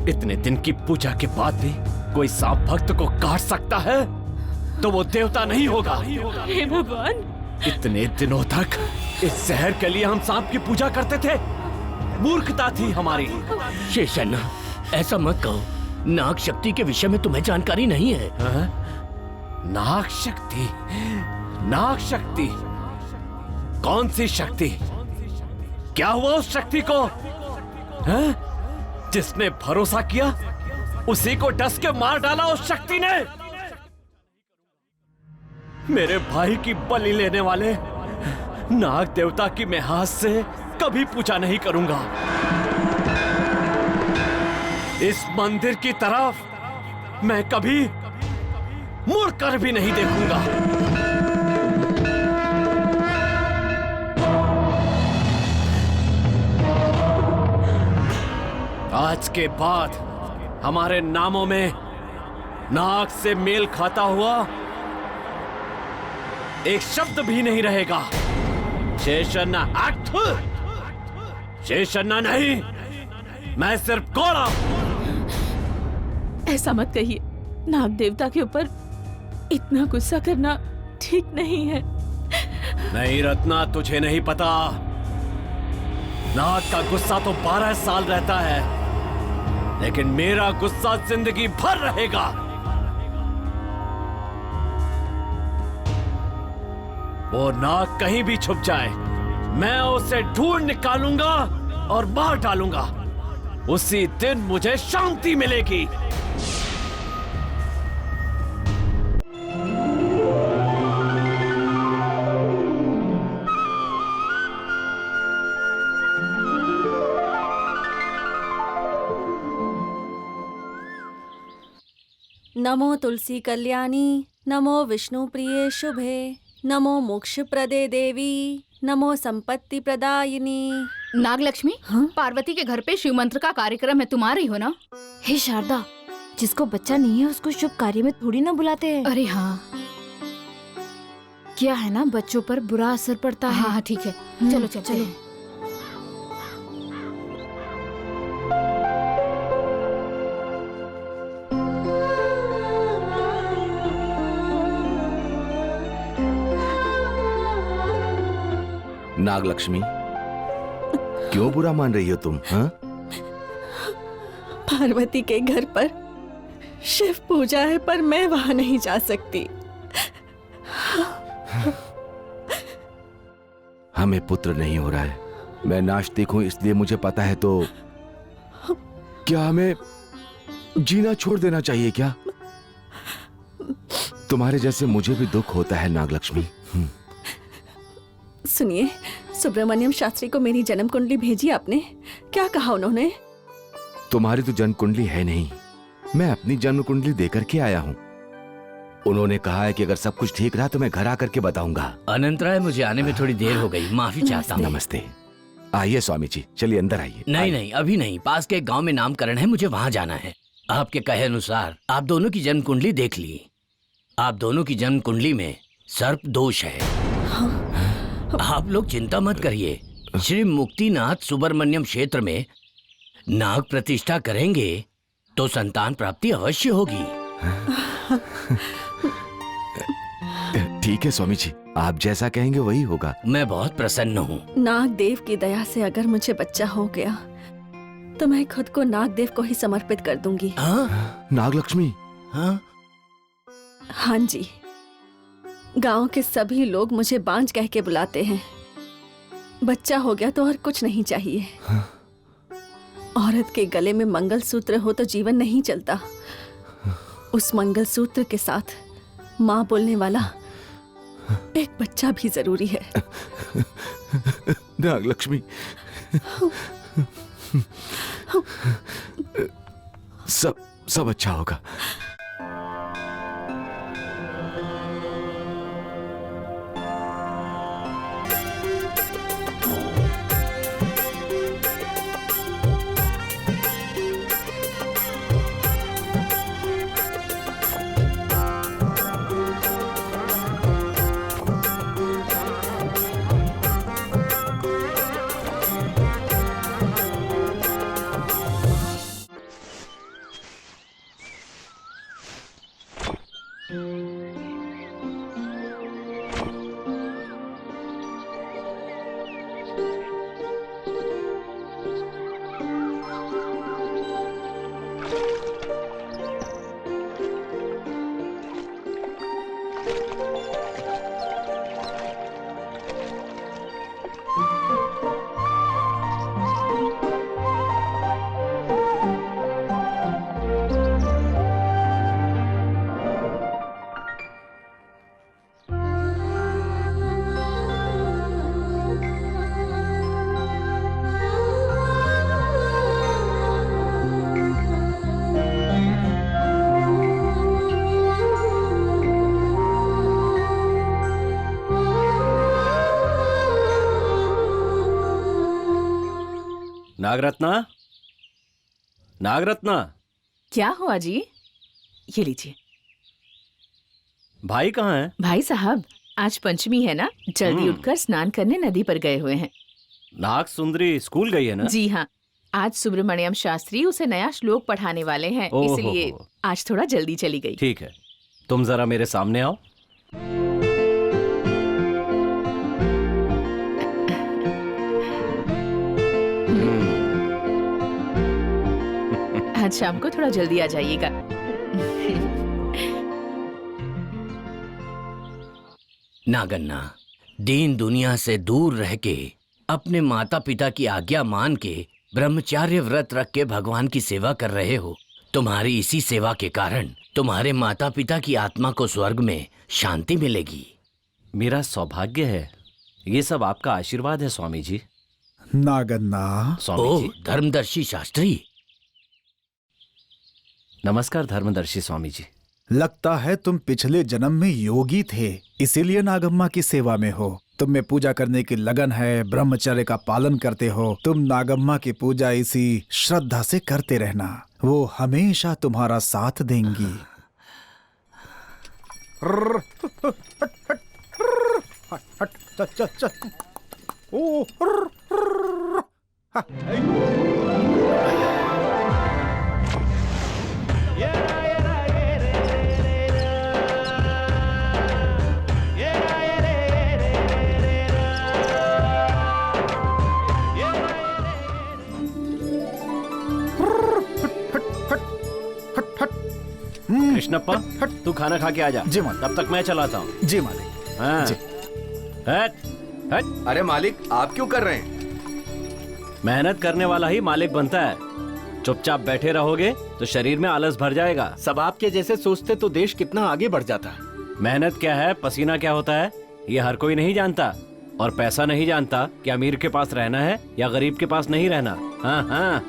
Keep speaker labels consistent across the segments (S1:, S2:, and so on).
S1: इतने दिन की पूजा के बाद भी कोई सांप भक्त को काट सकता है तो वो देवता नहीं होगा।
S2: हे भगवान,
S1: इतने दिनों तक इस शहर के लिए हम सांप की पूजा करते थे। मूर्खता थी हमारी।
S3: शेषन्ना, ऐसा मत कहो। नाग शक्ति के विषय में तुम्हें जानकारी नहीं है।
S1: नाग शक्ति? नाग शक्ति? कौन सी शक्ति? क्या हुआ उस शक्ति को? जिसने भरोसा किया उसी को डस के मार डाला उस शक्ति ने। मेरे भाई की बलि लेने वाले नाग देवता की मैं हाथ से कभी पूजा नहीं करूंगा। इस मंदिर की तरफ मैं कभी मुड़कर भी नहीं देखूंगा। आज के बाद हमारे नामों में नाग से मेल खाता हुआ एक शब्द भी नहीं रहेगा। शेषन्ना शेषन्ना नहीं, मैं सिर्फ घोड़ा।
S2: ऐसा मत कहिए। नाग देवता के ऊपर इतना गुस्सा करना ठीक नहीं है।
S1: नहीं रत्ना, तुझे नहीं पता। नाग का गुस्सा तो 12 साल रहता है, लेकिन मेरा गुस्सा जिंदगी भर रहेगा। वो नाग कहीं भी छुप जाए, मैं उसे ढूंढ निकालूंगा और मार डालूंगा। उसी दिन मुझे शांति मिलेगी।
S4: नमो तुलसी कल्याणी, नमो विष्णु प्रिये शुभे, नमो मोक्ष प्रदे देवी, नमो संपत्ति प्रदायिनी।
S5: नागलक्ष्मी, पार्वती के घर पे शिव मंत्र का कार्यक्रम है, तुम आ रही हो ना?
S6: हे शारदा, जिसको बच्चा नहीं है उसको शुभ कार्य में थोड़ी ना बुलाते हैं।
S5: अरे हाँ,
S6: क्या है ना, बच्चों पर बुरा असर पड़ता है।
S5: हाँ ठीक है, चलो चलो चलो।
S7: नागलक्ष्मी, क्यों बुरा मान रही हो तुम? हाँ?
S4: पार्वती के घर पर शिव पूजा है, पर मैं वहां नहीं जा सकती।
S7: हमें पुत्र नहीं हो रहा है। मैं नास्तिक हूं, इसलिए मुझे पता है। तो क्या हमें जीना छोड़ देना चाहिए क्या? तुम्हारे जैसे मुझे भी दुख होता है नागलक्ष्मी।
S4: सुनिए, सुब्रमण्यम शास्त्री को मेरी जन्म कुंडली भेजी आपने। क्या कहा उन्होंने?
S7: तुम्हारी तो जन्म कुंडली है नहीं, मैं अपनी जन्म कुंडली देकर के आया हूँ। उन्होंने कहा है कि अगर सब कुछ ठीक रहा तो मैं घर आकर के बताऊंगा।
S3: अनंतराय, मुझे आने में थोड़ी देर हो गई, माफी चाहता हूँ।
S7: नमस्ते। आइए स्वामी जी, चलिए अंदर आइए।
S3: नहीं नहीं, अभी नहीं। पास के गांव में नामकरण है, मुझे वहां जाना है। आपके कहे अनुसार आप दोनों की जन्म कुंडली देख ली। आप दोनों की जन्म कुंडली में सर्प दोष है। आप लोग चिंता मत करिए। श्री मुक्तिनाथ सुब्रमण्यम क्षेत्र में नाग प्रतिष्ठा करेंगे तो संतान प्राप्ति अवश्य होगी।
S7: ठीक है स्वामी जी, आप जैसा कहेंगे वही होगा।
S3: मैं बहुत प्रसन्न हूँ।
S4: नाग देव की दया से अगर मुझे बच्चा हो गया तो मैं खुद को नाग देव को ही समर्पित कर दूंगी।
S3: हाँ?
S7: नागलक्ष्मी?
S3: हाँ?
S4: हाँ जी, गांव के सभी लोग मुझे बांझ कह के बुलाते हैं। बच्चा हो गया तो और कुछ नहीं चाहिए। औरत के गले में मंगलसूत्र हो तो जीवन नहीं चलता। उस मंगलसूत्र के साथ माँ बोलने वाला एक बच्चा भी जरूरी है।
S7: नागलक्ष्मी, सब अच्छा होगा।
S1: नागरत्ना, नागरत्ना,
S2: क्या हुआ जी? ये लीजिए।
S1: भाई कहाँ है?
S2: भाई साहब, आज पंचमी है ना, जल्दी उठकर स्नान करने नदी पर गए हुए हैं।
S1: नाग सुंदरी स्कूल गई है ना?
S2: जी हाँ, आज सुब्रमण्यम शास्त्री उसे नया श्लोक पढ़ाने वाले हैं,
S1: ओहो।
S2: इसलिए आज थोड़ा जल्दी चली गई।
S1: ठीक है, तुम जरा मेरे सामने आओ।
S2: आज शाम को थोड़ा जल्दी आ जाइएगा।
S3: नागन्ना, दीन दुनिया से दूर रह के अपने माता पिता की आज्ञा मान के ब्रह्मचार्य व्रत रख के भगवान की सेवा कर रहे हो। तुम्हारी इसी सेवा के कारण तुम्हारे माता पिता की आत्मा को स्वर्ग में शांति मिलेगी।
S1: मेरा सौभाग्य है। ये सब आपका आशीर्वाद है स्वामी जी।
S8: नागन्ना,
S1: स्वामी
S3: ओह,
S1: जी
S3: धर्मदर्शी शास्त्री।
S1: नमस्कार। धर्मदर्शी स्वामी जी।
S8: लगता है तुम पिछले जन्म में योगी थे, इसीलिए नागम्मा की सेवा में हो। तुम में पूजा करने की लगन है, ब्रह्मचर्य का पालन करते हो। तुम नागम्मा की पूजा इसी श्रद्धा से करते रहना, वो हमेशा तुम्हारा साथ देंगी।
S1: कृष्णप्पा, तू खाना खा के आ जा।
S8: जी मालिक।
S1: तब तक मैं चलाता हूँ।
S8: जी मालिक।
S1: हाँ।
S8: जी।
S1: हट, हट।
S7: अरे मालिक, आप क्यों कर रहे हैं?
S1: मेहनत करने वाला ही मालिक बनता है। चुपचाप बैठे रहोगे तो शरीर में आलस भर जाएगा।
S9: सब आपके जैसे सोचते तो देश कितना आगे बढ़ जाता।
S1: मेहनत क्या है, पसीना क्या होता है, ये हर कोई नहीं जानता। और पैसा नहीं जानता कि अमीर के पास रहना है या गरीब के पास नहीं रहना। हाँ हाँ।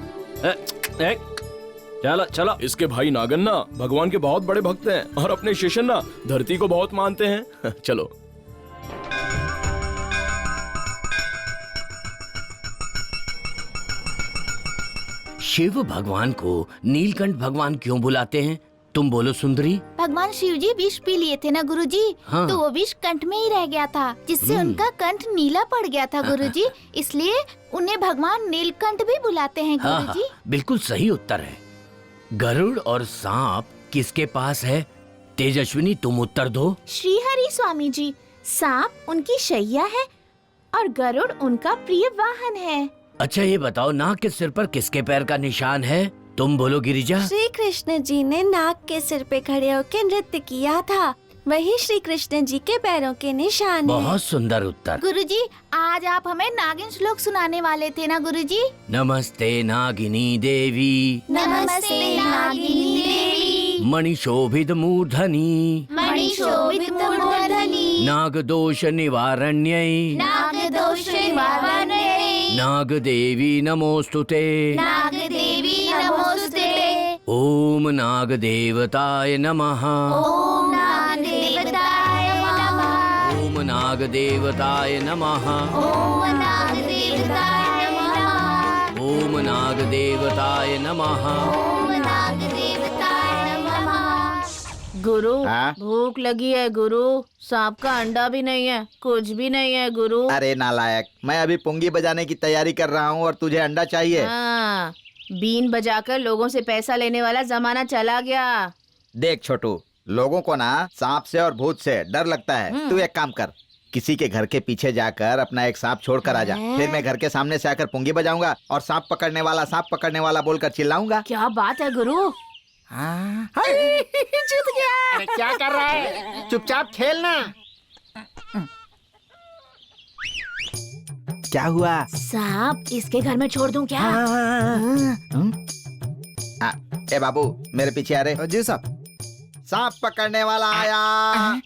S1: चलो चलो।
S10: इसके भाई नागन्ना भगवान के बहुत बड़े भक्त हैं और अपने शिष्य ना धरती को बहुत मानते हैं। चलो।
S3: शिव भगवान को नीलकंठ भगवान क्यों बुलाते हैं? तुम बोलो सुंदरी।
S6: भगवान शिव जी विष पी लिए थे ना गुरुजी,
S3: हाँ।
S6: तो वो विष कंठ में ही रह गया था, जिससे उनका कंठ नीला पड़ गया था गुरुजी। इसलिए उन्हें भगवान नीलकंठ भी बुलाते हैं
S3: हाँ,
S6: गुरुजी।
S3: हाँ, बिल्कुल सही उत्तर है। गरुड़ और सांप किसके पास है? तेजस्विनी, तुम उत्तर दो।
S6: श्री हरि स्वामी जी, सांप उनकी शैया है और गरुड़ उनका प्रिय वाहन है।
S3: अच्छा ये बताओ, नाग के सिर पर किसके पैर का निशान है? तुम बोलो गिरिजा।
S4: श्री कृष्ण जी ने नाग के सिर पे खड़े होकर नृत्य किया था, वही श्री कृष्ण जी के पैरों के निशान हैं।
S3: बहुत सुंदर उत्तर।
S6: गुरुजी, आज आप हमें नागिन श्लोक सुनाने वाले थे ना गुरुजी?
S3: नमस्ते नागिनी देवी,
S6: नमस्ते नागिनी देवी,
S3: मणिशोभित मूर्धनि,
S6: मणिशोभित मूर्धनि,
S3: नाग दोष निवारण्यै,
S6: नाग दोष निवारण्यै,
S3: नाग देवी नमोस्तुते,
S6: नाग देवी नमोस्तुते,
S3: ओम नाग देवताय नमः,
S6: ओम नाग देवताय नमः,
S3: ओम नाग देवताय नमः,
S6: ओम नाग देवताय नमः,
S3: ओम नाग देवताय नमः।
S6: ओम नाग देवताय नमः।
S2: गुरु,
S9: हाँ?
S2: भूख लगी है गुरु। सांप का अंडा भी नहीं है, कुछ भी नहीं है गुरु।
S9: अरे नालायक, मैं अभी पुंगी बजाने की तैयारी कर रहा हूँ और तुझे अंडा चाहिए।
S2: हाँ, बीन बजाकर लोगों से पैसा लेने वाला जमाना चला गया।
S9: देख छोटू, लोगों को ना सांप से और भूत से डर लगता है। तू एक काम कर, किसी के घर के पीछे जाकर अपना एक सांप छोड़ कर आ जा। फिर मैं घर के सामने से आकर पुंगी बजाऊंगा और सांप पकड़ने वाला बोलकर चिल्लाऊंगा।
S2: क्या बात है गुरु?
S9: जीत गया। अरे क्या कर रहा है, चुपचाप खेलना। क्या हुआ?
S6: सांप इसके घर में छोड़ दूं क्या?
S9: ए बाबू, मेरे पीछे आ रहे।
S8: जी साहब।
S9: सांप पकड़ने वाला आया।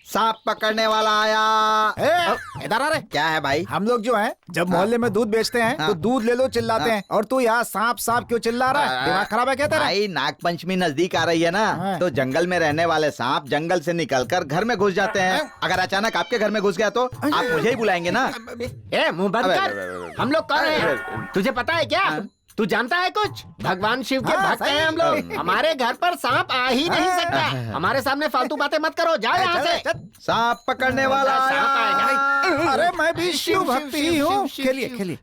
S9: सांप पकड़ने वाला आया।
S8: इधर आ रे।
S9: क्या है भाई?
S8: हम लोग जो हैं जब मोहल्ले में दूध बेचते हैं तो दूध ले लो चिल्लाते हैं, और तू यहाँ सांप सांप क्यों चिल्ला रहा है? दिमाग खराब है क्या तेरा?
S9: भाई नाग पंचमी नजदीक आ रही है ना, तो जंगल में रहने वाले सांप जंगल से निकलकर घर में घुस जाते हैं। अगर अचानक आपके घर में घुस गया तो आप मुझे ही बुलाएंगे ना?
S11: ए मुंह बंद कर। हम लोग कौन हैं? तुझे पता है क्या? तू जानता है कुछ? भगवान शिव के भक्त हैं हम लोग। हमारे घर पर सांप आ ही नहीं सकता। हमारे सामने फालतू बातें मत करो, जाओ यहाँ से।
S9: सांप पकड़ने वाला
S11: सांप आएगा।
S8: अरे मैं भी शिव भक्ति ही हूँ। खेलिए खेलिए।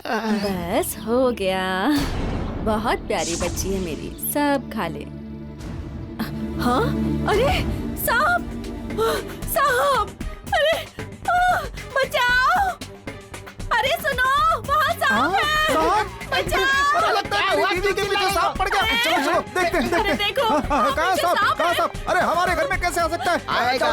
S4: बस हो गया। बहुत प्यारी बच्ची है मेरी, सब खा ले। हाँ, अरे सांप, सांप, अरे बचाओ! अरे सुनो, वहाँ सांप है, बचाओ!
S8: लगता है मेरी बीवी के पीछे सांप पड़ गया। चलो चलो देखते हैं,
S4: अरे देखो,
S8: कहाँ सांप? कहाँ सांप? अरे हमारे घर में कैसे आ सकता है?
S9: आएगा,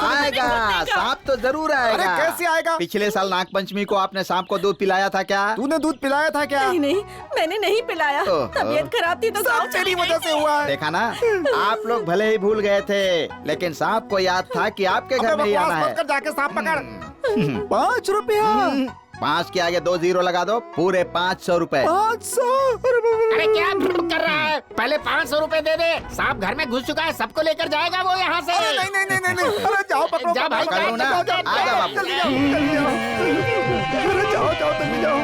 S9: आएगा, सांप तो जरूर आएगा।
S8: अरे कैसे आएगा?
S9: पिछले साल नाग पंचमी को आपने सांप को दूध पिलाया था क्या?
S8: तूने दूध पिलाया था क्या?
S4: नहीं नहीं, मैंने नहीं पिलाया। तबीयत खराब थी तो गाँव
S8: तेरी वजह से हुआ है।
S9: देखा ना, आप लोग भले ही भूल गए थे, लेकिन सांप को याद था कि आपके घर में ही आना है।
S8: जाके सांप पकड़। 5 रुपया।
S9: 5 के आगे 2 जीरो लगा दो, पूरे 500 रुपए।
S8: 500?
S11: अरे क्या कर रहा है? पहले 500 रुपए दे दे। सांप घर में घुस चुका है, सबको लेकर जाएगा वो यहाँ से।
S8: अरे नहीं नहीं नहीं नहीं, अरे जाओ पकड़ो।
S11: जा भाई,
S9: पकड़ो ना। आजा बाबू।
S8: जल्दी जाओ, जल्दी जाओ। अरे जाओ जाओ, जल्दी जाओ।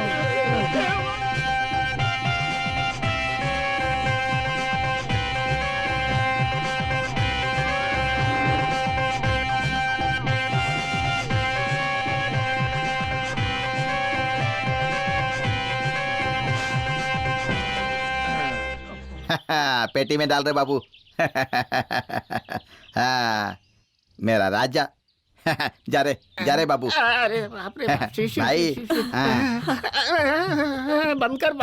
S9: पेटी में डाल रहे बाबू। हाँ, मेरा राजा। जा रे बाबू।
S11: अरे बाप रे बाप, शीशी,
S9: भाई,
S11: शीशी।
S9: हाँ।
S11: बंद कर।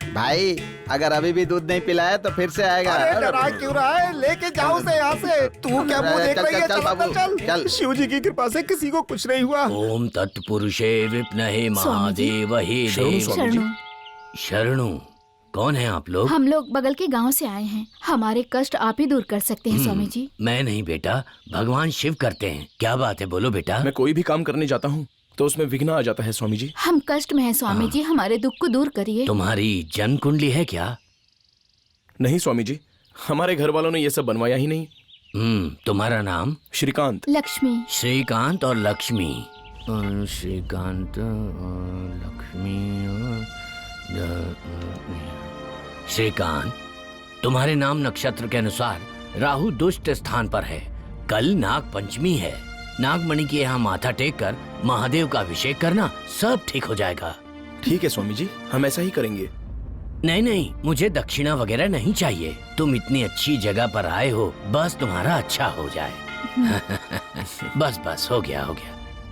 S9: भाई अगर अभी भी दूध नहीं पिलाया तो फिर से आएगा।
S8: अरे डरा क्यों रहा है? लेके जाओ उसे यहाँ से। तू क्या मुंह देख रही है?
S9: चल बाबू, चल।
S8: शिव जी की कृपा से किसी को कुछ नहीं हुआ।
S3: ओम तत्पुरुषे विप्नहे महादेवहे
S5: शरणु।
S3: शरणु। कौन है आप लोग?
S5: हम लोग बगल के गांव से आए हैं। हमारे कष्ट आप ही दूर कर सकते हैं स्वामी जी।
S3: मैं नहीं बेटा, भगवान शिव करते हैं। क्या बात है, बोलो बेटा।
S10: मैं कोई भी काम करने जाता हूँ तो उसमें विघ्न आ जाता है स्वामी जी।
S5: हम कष्ट में हैं स्वामी जी, हमारे दुख को दूर करिए।
S3: तुम्हारी जन्म कुंडली है क्या?
S10: नहीं स्वामी जी, हमारे घर वालों ने ये सब बनवाया ही नहीं।
S3: तुम्हारा नाम?
S10: श्रीकांत।
S5: लक्ष्मी।
S3: श्रीकांत और लक्ष्मी। श्रीकांत और लक्ष्मी। श्रीकांत, तुम्हारे नाम नक्षत्र के अनुसार राहु दुष्ट स्थान पर है। कल नाग पंचमी है। नागमणि के यहाँ माथा टेक कर महादेव का अभिषेक करना, सब ठीक हो जाएगा।
S10: ठीक है स्वामी जी, हम ऐसा ही करेंगे।
S3: नहीं, मुझे दक्षिणा वगैरह नहीं चाहिए। तुम इतनी अच्छी जगह पर आए हो, बस तुम्हारा अच्छा हो जाए। बस हो गया।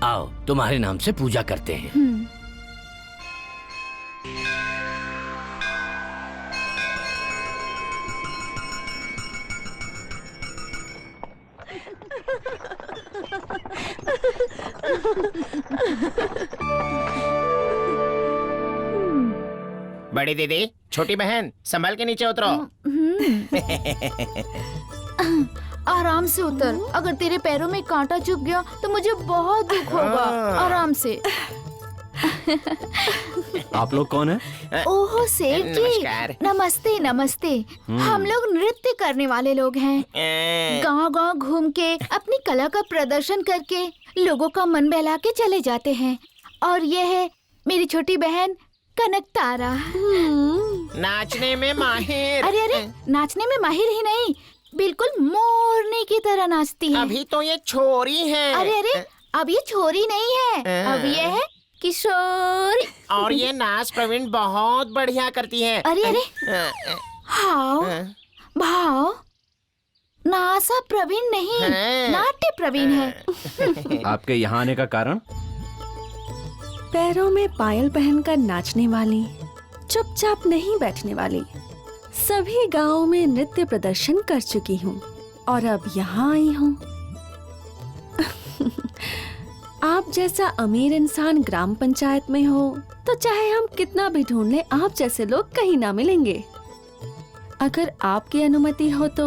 S3: आओ, तुम्हारे नाम से पूजा करते हैं।
S11: बड़ी दीदी, छोटी बहन, संभल के नीचे उतरो।
S5: आराम से उतर। अगर तेरे पैरों में कांटा चुभ गया तो मुझे बहुत दुख होगा। आराम से।
S1: आप लोग कौन है?
S5: ओहो सेठ जी,
S11: नमस्कार।
S5: नमस्ते नमस्ते। हम लोग नृत्य करने वाले लोग हैं। गांव-गांव घूम के अपनी कला का प्रदर्शन करके लोगों का मन बहला के चले जाते हैं। और ये है मेरी छोटी बहन कनक तारा।
S11: नाचने में माहिर।
S5: अरे नाचने में माहिर ही नहीं, बिल्कुल मोरनी की तरह नाचती है।
S11: अभी तो ये छोरी है।
S5: अरे अब ये छोरी नहीं है, अब ये है किशोरी।
S11: और ये नाच प्रवीण बहुत बढ़िया करती है।
S5: अरे हाव भाव नासा प्रवीण नहीं, नाट्य प्रवीण है।
S1: आपके यहाँ आने का कारण?
S4: पैरों में पायल पहनकर नाचने वाली, चुपचाप नहीं बैठने वाली। सभी गांवों में नृत्य प्रदर्शन कर चुकी हूँ और अब यहाँ आई हूँ। आप जैसा अमीर इंसान ग्राम पंचायत में हो तो चाहे हम कितना भी ढूंढ लें, आप जैसे लोग कहीं ना मिलेंगे। अगर आपकी अनुमति हो तो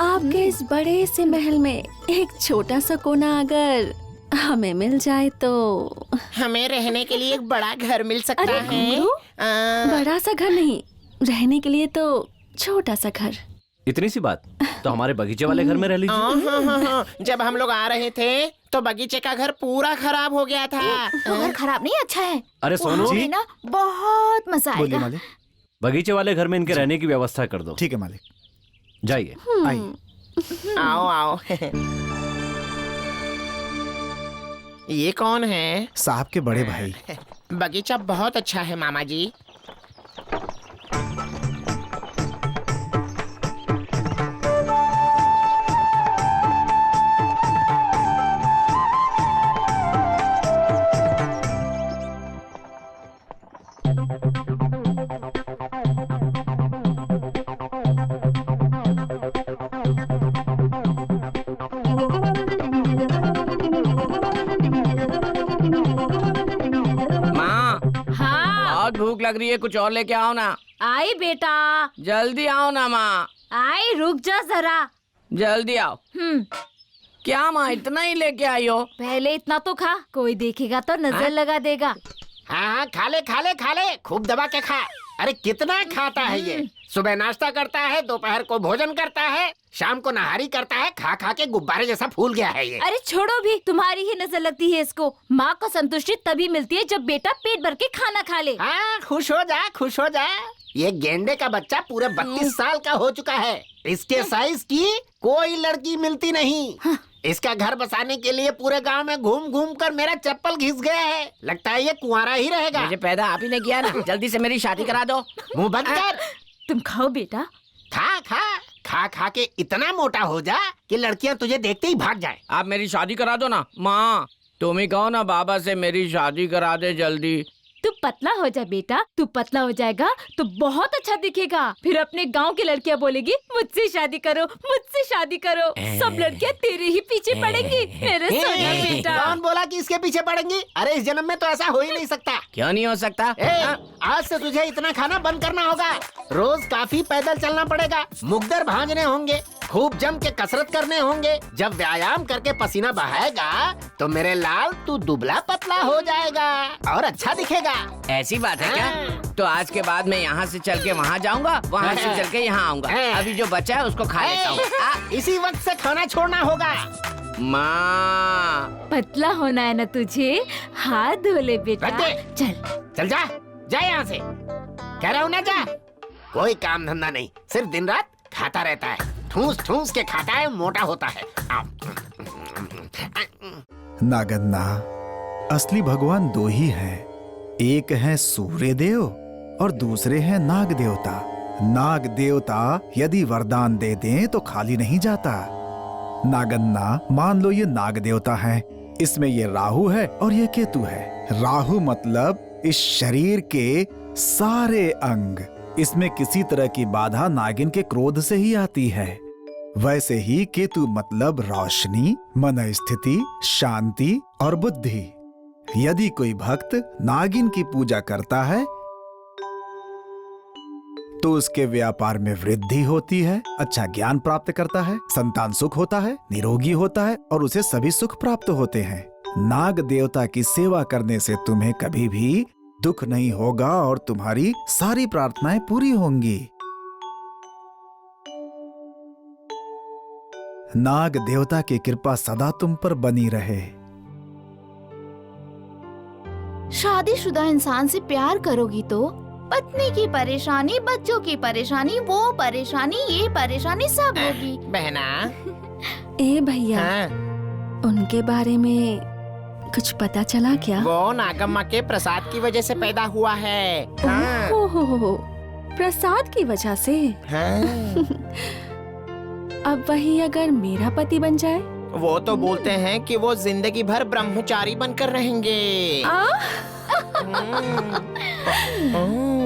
S4: आपके इस बड़े से महल में एक छोटा सा कोना अगर हमें मिल जाए तो।
S11: हमें रहने के लिए एक बड़ा घर मिल सकता
S4: अरे
S11: है।
S4: घुंघरू, बड़ा सा घर नहीं, रहने के लिए तो छोटा सा घर।
S1: इतनी सी बात, तो हमारे बगीचे वाले घर में रह लीजिए।
S11: जब हम लोग आ रहे थे तो बगीचे का घर पूरा खराब हो गया था।
S6: वो घर खराब नहीं, अच्छा है।
S1: अरे सोनू
S6: वहाँ पे ना बहुत मजा
S8: बोलिए
S6: आएगा।
S8: मालिक।
S1: बगीचे वाले घर में इनके रहने की व्यवस्था कर दो।
S8: ठीक है मालिक,
S1: जाइए।
S8: आइए।
S11: आओ आओ। ये कौन है?
S8: साहब के बड़े भाई।
S11: बगीचा बहुत अच्छा है मामा जी।
S3: बहुत भूख लग रही है, कुछ और लेके आओ ना।
S2: आई बेटा,
S3: जल्दी आओ ना माँ।
S2: आई रुक जा जरा।
S3: जल्दी आओ। क्या माँ इतना ही लेके आई हो?
S2: पहले इतना तो खा, कोई देखेगा तो नजर लगा देगा।
S11: हाँ, खा ले खा ले खा ले, खूब दबा के खा। अरे कितना खाता है ये। सुबह नाश्ता करता है, दोपहर को भोजन करता है, शाम को नहारी करता है। खा खा के गुब्बारे जैसा फूल गया है ये।
S2: अरे छोड़ो भी, तुम्हारी ही नजर लगती है इसको। माँ को संतुष्टि तभी मिलती है जब बेटा पेट भर के खाना खा ले।
S11: हाँ, खुश हो जा खुश हो जा। ये गेंडे का बच्चा पूरे 32 साल का हो चुका है। इसके साइज की कोई लड़की मिलती नहीं। इसका घर बसाने के लिए पूरे गांव में घूम घूम कर मेरा चप्पल घिस गया है। लगता है ये कुंवारा ही रहेगा।
S3: मुझे पैदा आप ही ने किया ना, जल्दी से मेरी शादी करा दो।
S11: मुंह बंद कर।
S2: तुम खाओ बेटा।
S11: खा खा खा खा के इतना मोटा हो जा कि लड़कियां तुझे देखते ही भाग जाए।
S3: आप मेरी शादी करा दो ना माँ। तुम ही कहो ना बाबा से मेरी शादी करा दे जल्दी।
S2: तू पतला हो जा बेटा, तू पतला हो जाएगा तो बहुत अच्छा दिखेगा। फिर अपने गांव की लड़कियां बोलेगी मुझसे शादी करो, मुझसे शादी करो। सब लड़कियां तेरे ही पीछे पड़ेंगी मेरे सोना बेटा।
S11: कौन बोला कि इसके पीछे पड़ेंगी? अरे इस जन्म में तो ऐसा हो ही नहीं सकता।
S3: क्यों नहीं हो सकता?
S11: आज से तुझे इतना खाना बंद करना होगा। रोज काफी पैदल चलना पड़ेगा, मुकदर भांजने होंगे, खूब जम के कसरत करने होंगे। जब व्यायाम करके पसीना बहाएगा तो मेरे लाल तू दुबला पतला हो जाएगा और अच्छा दिखेगा।
S3: ऐसी बात है क्या? तो आज के बाद मैं यहाँ से चल के वहाँ जाऊँगा, वहाँ से चल के यहाँ आऊँगा। अभी जो बचा है उसको खा लेता हूँ।
S11: इसी वक्त से खाना छोड़ना होगा।
S3: माँ
S2: पतला होना है ना तुझे, हाथ धो ले बेटा। चल
S11: चल जा यहाँ से, कह रहा हूँ ना जा। कोई काम धंधा नहीं, सिर्फ दिन रात खाता रहता है, ठूस ठूस के खाता है, मोटा होता है।
S8: नागन्ना, असली भगवान दो ही हैं। एक है सूर्य देव और दूसरे हैं नाग देवता। नाग देवता यदि वरदान दे दें तो खाली नहीं जाता। नागन्ना, मान लो ये नाग देवता है, इसमें ये राहु है और ये केतु है। राहु मतलब इस शरीर के सारे अंग। इसमें किसी तरह की बाधा नागिन के क्रोध से ही आती है। वैसे ही केतु मतलब रोशनी, मन स्थिति, शांति और बुद्धि। यदि कोई भक्त नागिन की पूजा करता है तो उसके व्यापार में वृद्धि होती है, अच्छा ज्ञान प्राप्त करता है, संतान सुख होता है, निरोगी होता है और उसे सभी सुख प्राप्त होते हैं। नाग देवता की सेवा करने से तुम्हें कभी भी दुख नहीं होगा और तुम्हारी सारी प्रार्थनाएं पूरी होंगी। नाग देवता की कृपा सदा तुम पर बनी रहे।
S6: शादीशुदा इंसान से प्यार करोगी तो पत्नी की परेशानी, बच्चों की परेशानी, वो परेशानी, ये परेशानी सब होगी।
S11: बहना,
S4: ए भैया, उनके बारे में कुछ पता चला क्या?
S11: वो नागम्मा के प्रसाद की वजह से पैदा हुआ है।
S4: हो, प्रसाद की वजह से? अब वही अगर मेरा पति बन जाए?
S11: वो तो बोलते हैं कि वो जिंदगी भर ब्रह्मचारी बनकर रहेंगे।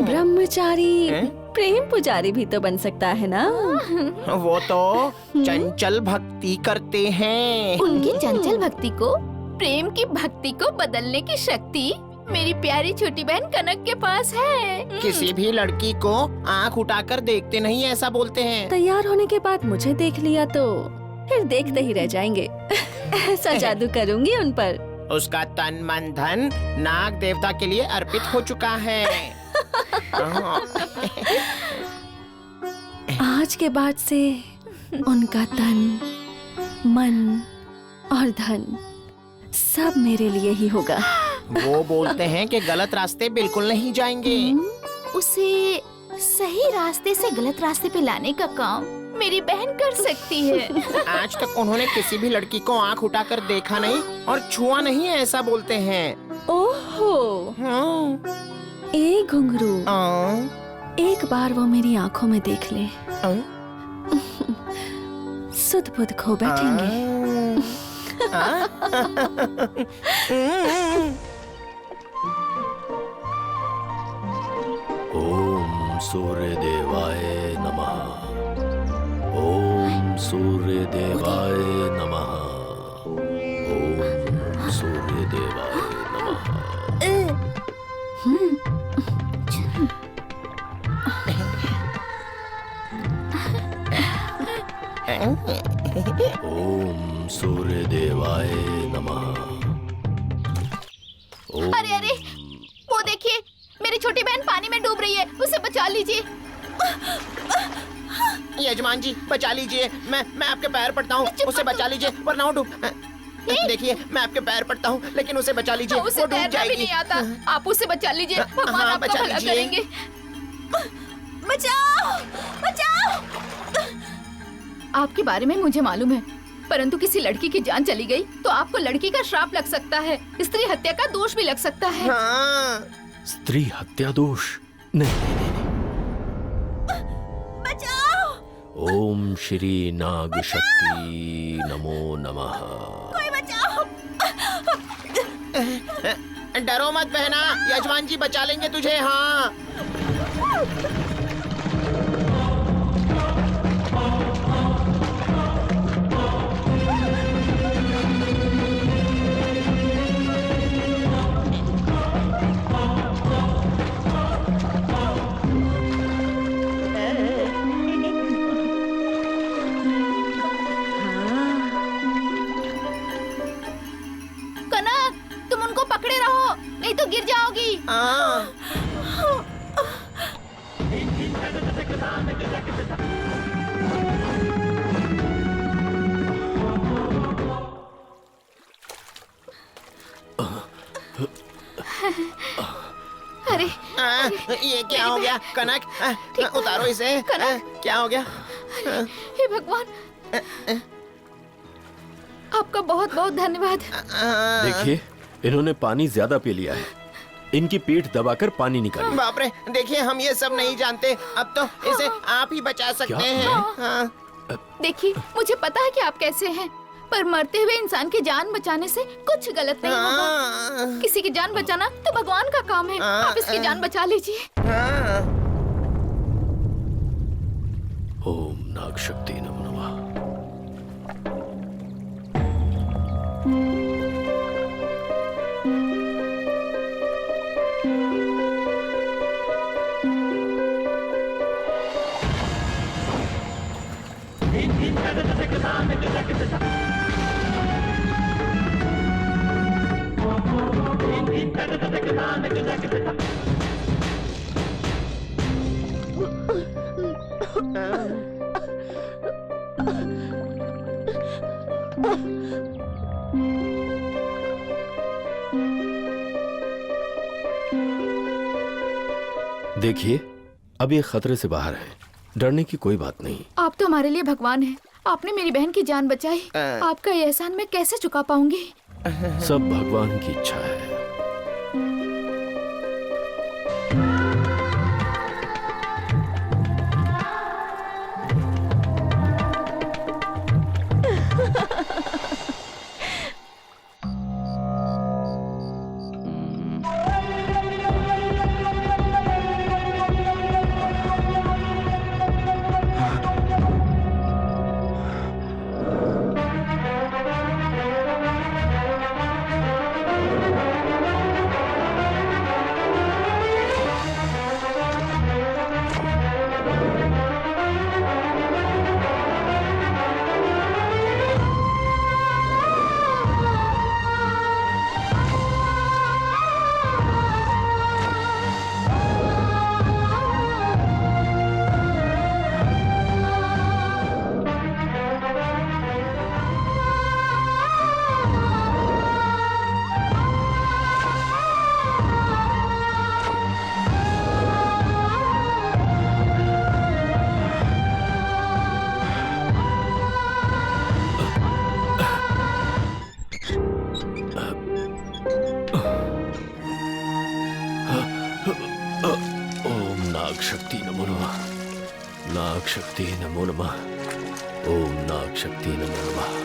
S4: ब्रह्मचारी प्रेम पुजारी भी तो बन सकता है ना?
S11: वो तो चंचल भक्ति करते हैं।
S6: उनकी चंचल भक्ति को प्रेम की भक्ति को बदलने की शक्ति
S5: मेरी प्यारी छोटी बहन कनक के पास है।
S11: किसी भी लड़की को आंख उठाकर देखते नहीं ऐसा बोलते हैं।
S4: तैयार होने के बाद मुझे देख लिया तो फिर देखते ही रह जाएंगे। ऐसा जादू करूंगी उन पर।
S11: उसका तन मन धन नाग देवता के लिए अर्पित हो चुका है।
S4: आज के बाद से उनका तन मन और धन सब मेरे लिए ही होगा।
S11: वो बोलते हैं कि गलत रास्ते बिल्कुल नहीं जाएंगे।
S5: उसे सही रास्ते से गलत रास्ते पे लाने का काम मेरी बहन कर सकती है।
S11: आज तक उन्होंने किसी भी लड़की को आंख उठाकर देखा नहीं और छुआ नहीं ऐसा बोलते हैं।
S4: ओहो,
S11: हाँ।
S4: ए घुंघरू, एक बार वो मेरी आंखों में देख ले, सुध बुध खो बैठेंगे।
S3: ओम सूर्य देवाय नमः। ओम सूर्य देवाय नमः। ओम सूर्य देवाय नमः। ओम सूर्य देवाय नमः।
S5: अरे अरे, वो देखिए मेरी छोटी बहन पानी में डूब रही है, उसे बचा लीजिए।
S11: यजमान जी बचा लीजिए, मैं आपके पैर पड़ता हूँ, उसे बचा लीजिए वरना वो डूब। देखिए मैं आपके पैर पड़ता हूँ लेकिन उसे बचा लीजिए,
S5: उसे
S11: वो डूब
S5: तैरना भी
S11: जाएगी।
S5: नहीं आता, आप उसे बचा लीजिए, भगवान
S11: हाँ,
S5: आपका
S11: बचा
S5: भला
S11: लीजिए।
S5: करेंगे। बचाओ, बचाओ। आपके बारे में मुझे मालूम है, परंतु किसी लड़की की जान चली गई तो आपको लड़की का श्राप लग सकता है, स्त्री हत्या का दोष भी लग सकता है।
S11: हाँ।
S3: स्त्री हत्या दोष नहीं।
S5: बचाओ।
S3: ओम श्री नाग शक्ति नमो नमः।
S5: कोई बचाओ।
S11: डरो मत बहना, यजमान जी बचा लेंगे तुझे। हाँ।
S5: कनक, तुम उनको पकड़े रहो, नहीं तो गिर जाओगी। अरे
S11: ये क्या हो गया कनक? उतारो इसे। क्या हो गया?
S5: हे भगवान, आपका बहुत बहुत धन्यवाद।
S3: देखिए इन्होंने पानी ज्यादा पी लिया है, इनकी पीठ दबाकर पानी निकालिए।
S11: बाप रे, देखिए हम ये सब नहीं जानते, अब तो इसे आप ही बचा सकते हैं। हाँ।
S5: देखिए मुझे पता है कि आप कैसे हैं, पर मरते हुए इंसान की जान बचाने से कुछ गलत नहीं होगा। किसी की जान बचाना तो भगवान का काम है, आप इसकी जान बचा लीजिए।
S3: ओम नाग शक्ति नमो नमः। देखिए अब ये खतरे से बाहर है, डरने की कोई बात नहीं।
S5: आप तो हमारे लिए भगवान हैं, आपने मेरी बहन की जान बचाई, आपका ये एहसान मैं कैसे चुका पाऊंगी।
S3: सब भगवान की इच्छा है।
S10: शक्ति नमो नमः, नाग शक्ति नमो नमः, ओम नाग शक्ति नमो नमः।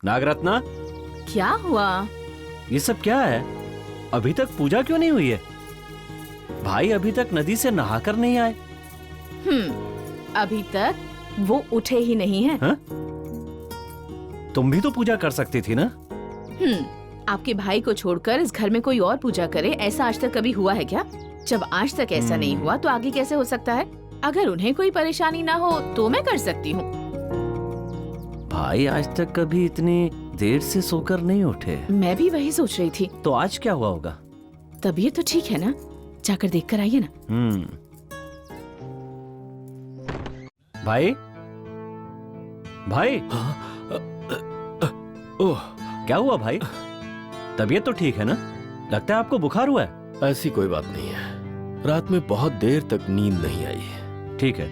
S1: नागरत्ना,
S2: क्या हुआ?
S1: ये सब क्या है? अभी तक पूजा क्यों नहीं हुई है? भाई अभी तक नदी से नहाकर नहीं आए।
S2: अभी तक वो उठे ही नहीं हैं।
S1: हाँ? तुम भी तो पूजा कर सकती थी ना?
S2: आपके भाई को छोड़कर इस घर में कोई और पूजा करे, ऐसा आज तक कभी हुआ है क्या? जब आज तक ऐसा नहीं हुआ तो आगे कैसे हो सकता है? अगर उन्हें कोई परेशानी ना हो तो मैं कर सकती हूँ।
S1: भाई आज तक कभी इतनी देर से सोकर नहीं उठे।
S2: मैं भी वही सोच रही थी।
S1: तो आज क्या हुआ होगा?
S2: तबीयत तो ठीक है ना? जाकर देख कर आइए ना।
S1: भाई, भाई, ओह, क्या हुआ भाई? तबीयत तो ठीक है ना? लगता है आपको बुखार हुआ है।
S10: ऐसी कोई बात नहीं है, रात में बहुत देर तक नींद नहीं आई।
S1: ठीक है,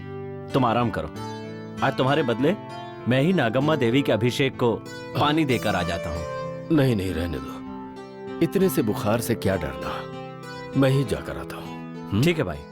S1: तुम आराम करो। आज तुम्हारे बदले मैं ही नागम्मा देवी के अभिषेक को पानी देकर आ जाता हूँ।
S10: नहीं नहीं, रहने दो। इतने से बुखार से क्या डरना, मैं ही जाकर आता हूँ।
S1: ठीक है भाई।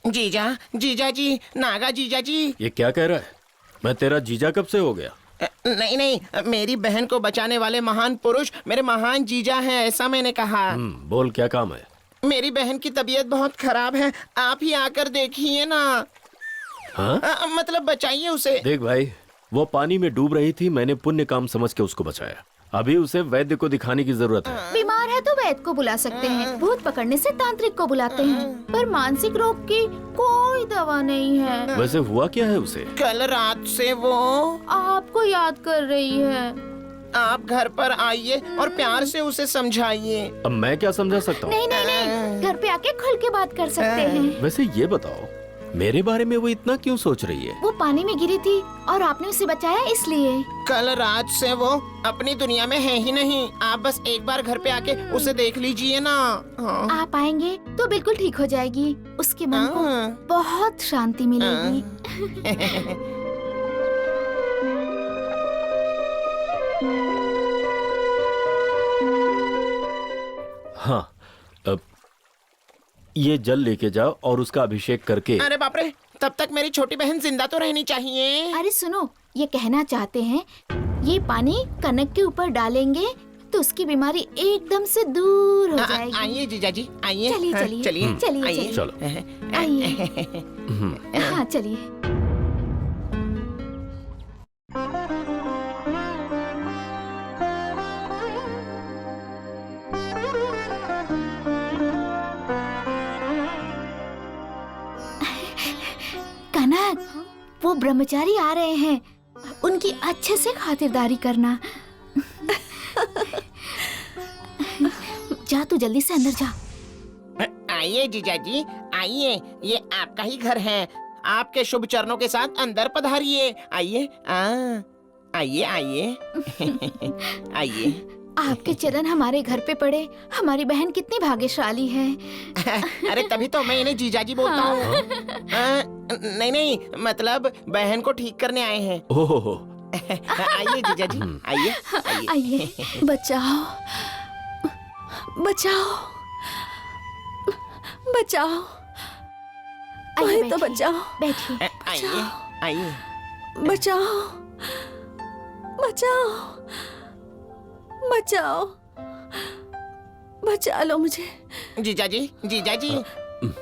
S11: जीजा, जीजा जी, नागा जीजा जी।
S10: ये क्या कह रहा है? मैं तेरा जीजा कब से हो गया?
S11: नहीं नहीं, मेरी बहन को बचाने वाले महान पुरुष मेरे महान जीजा हैं, ऐसा मैंने कहा।
S10: बोल, क्या काम है?
S11: मेरी बहन की तबीयत बहुत खराब है, आप ही आकर देखिए ना।
S10: हाँ?
S11: मतलब बचाइए उसे।
S10: देख भाई, वो पानी में डूब रही थी, मैंने पुण्य काम समझ के उसको बचाया। अभी उसे वैद्य को दिखाने की जरूरत है।
S6: बीमार है तो वैद्य को बुला सकते हैं, भूत पकड़ने से तांत्रिक को बुलाते हैं, पर मानसिक रोग की कोई दवा नहीं है।
S10: वैसे हुआ क्या है उसे?
S11: कल रात से वो
S6: आपको याद कर रही है।
S11: आप घर पर आइए और प्यार से उसे समझाइए।
S10: अब मैं क्या समझा सकता हूँ?
S6: नहीं नहीं नहीं, घर पे आके खुल के बात कर सकते हैं।
S10: वैसे ये बताओ, मेरे बारे में वो इतना क्यों सोच रही है?
S6: वो पानी में गिरी थी और आपने उसे बचाया इसलिए।
S11: कल रात से वो अपनी दुनिया में है ही नहीं। आप बस एक बार घर पे आके उसे देख लीजिए ना। हाँ।
S6: आप आएंगे तो बिल्कुल ठीक हो जाएगी, उसके मन को बहुत शांति मिलेगी।
S10: हाँ, अब ये जल लेके जाओ और उसका अभिषेक करके।
S11: अरे बाप रे, तब तक मेरी छोटी बहन जिंदा तो रहनी चाहिए।
S6: अरे सुनो, ये कहना चाहते हैं, ये पानी कनक के ऊपर डालेंगे तो उसकी बीमारी एकदम से दूर हो जाएगी।
S11: आइए जीजा जी, आइए।
S6: चलिए चलिए
S11: चलिए
S6: चलिए
S11: आइए।
S10: चलो।
S6: आइए। हाँ चलिए। कनक, वो ब्रह्मचारी आ रहे हैं, उनकी अच्छे से खातिरदारी करना। जा तू जल्दी से अंदर जा।
S11: आइए जीजा जी, आइए, ये आपका ही घर है। आपके शुभ चरणों के साथ अंदर पधारिए। आइए, आइए आइए। आइए।
S6: आपके चरण हमारे घर पे पड़े, हमारी बहन कितनी भाग्यशाली है।
S11: अरे तभी तो मैं इन्हें जीजाजी बोलता हूँ। नहीं नहीं, मतलब बहन को ठीक करने आए हैं।
S10: ओहो।
S11: आइए जीजाजी, आइए
S6: आइए।
S4: बचाओ, बचाओ, बचाओ,
S6: आइए,
S4: तो
S6: बैठिए,
S4: बचाओ,
S6: बैठिए।
S11: आइए आइए।
S4: बचाओ, बचाओ, बचाओ, बचा लो मुझे।
S11: जीजाजी, जीजाजी।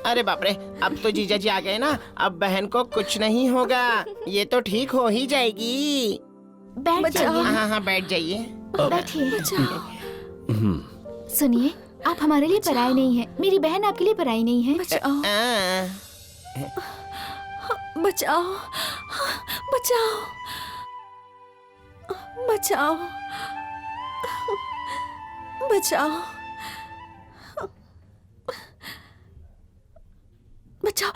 S11: अरे बाप रे, अब तो जीजाजी आ गए ना, अब बहन को कुछ नहीं होगा, ये तो ठीक हो ही जाएगी।
S6: बैठ जाइए।
S11: हाँ हाँ, बैठ जाइए।
S5: बैठिए। सुनिए, आप हमारे लिए पराई नहीं है, मेरी बहन आपके लिए पराई नहीं है।
S4: बचाओ बचाओ बचाओ बचाओ बचाओ बचाओ।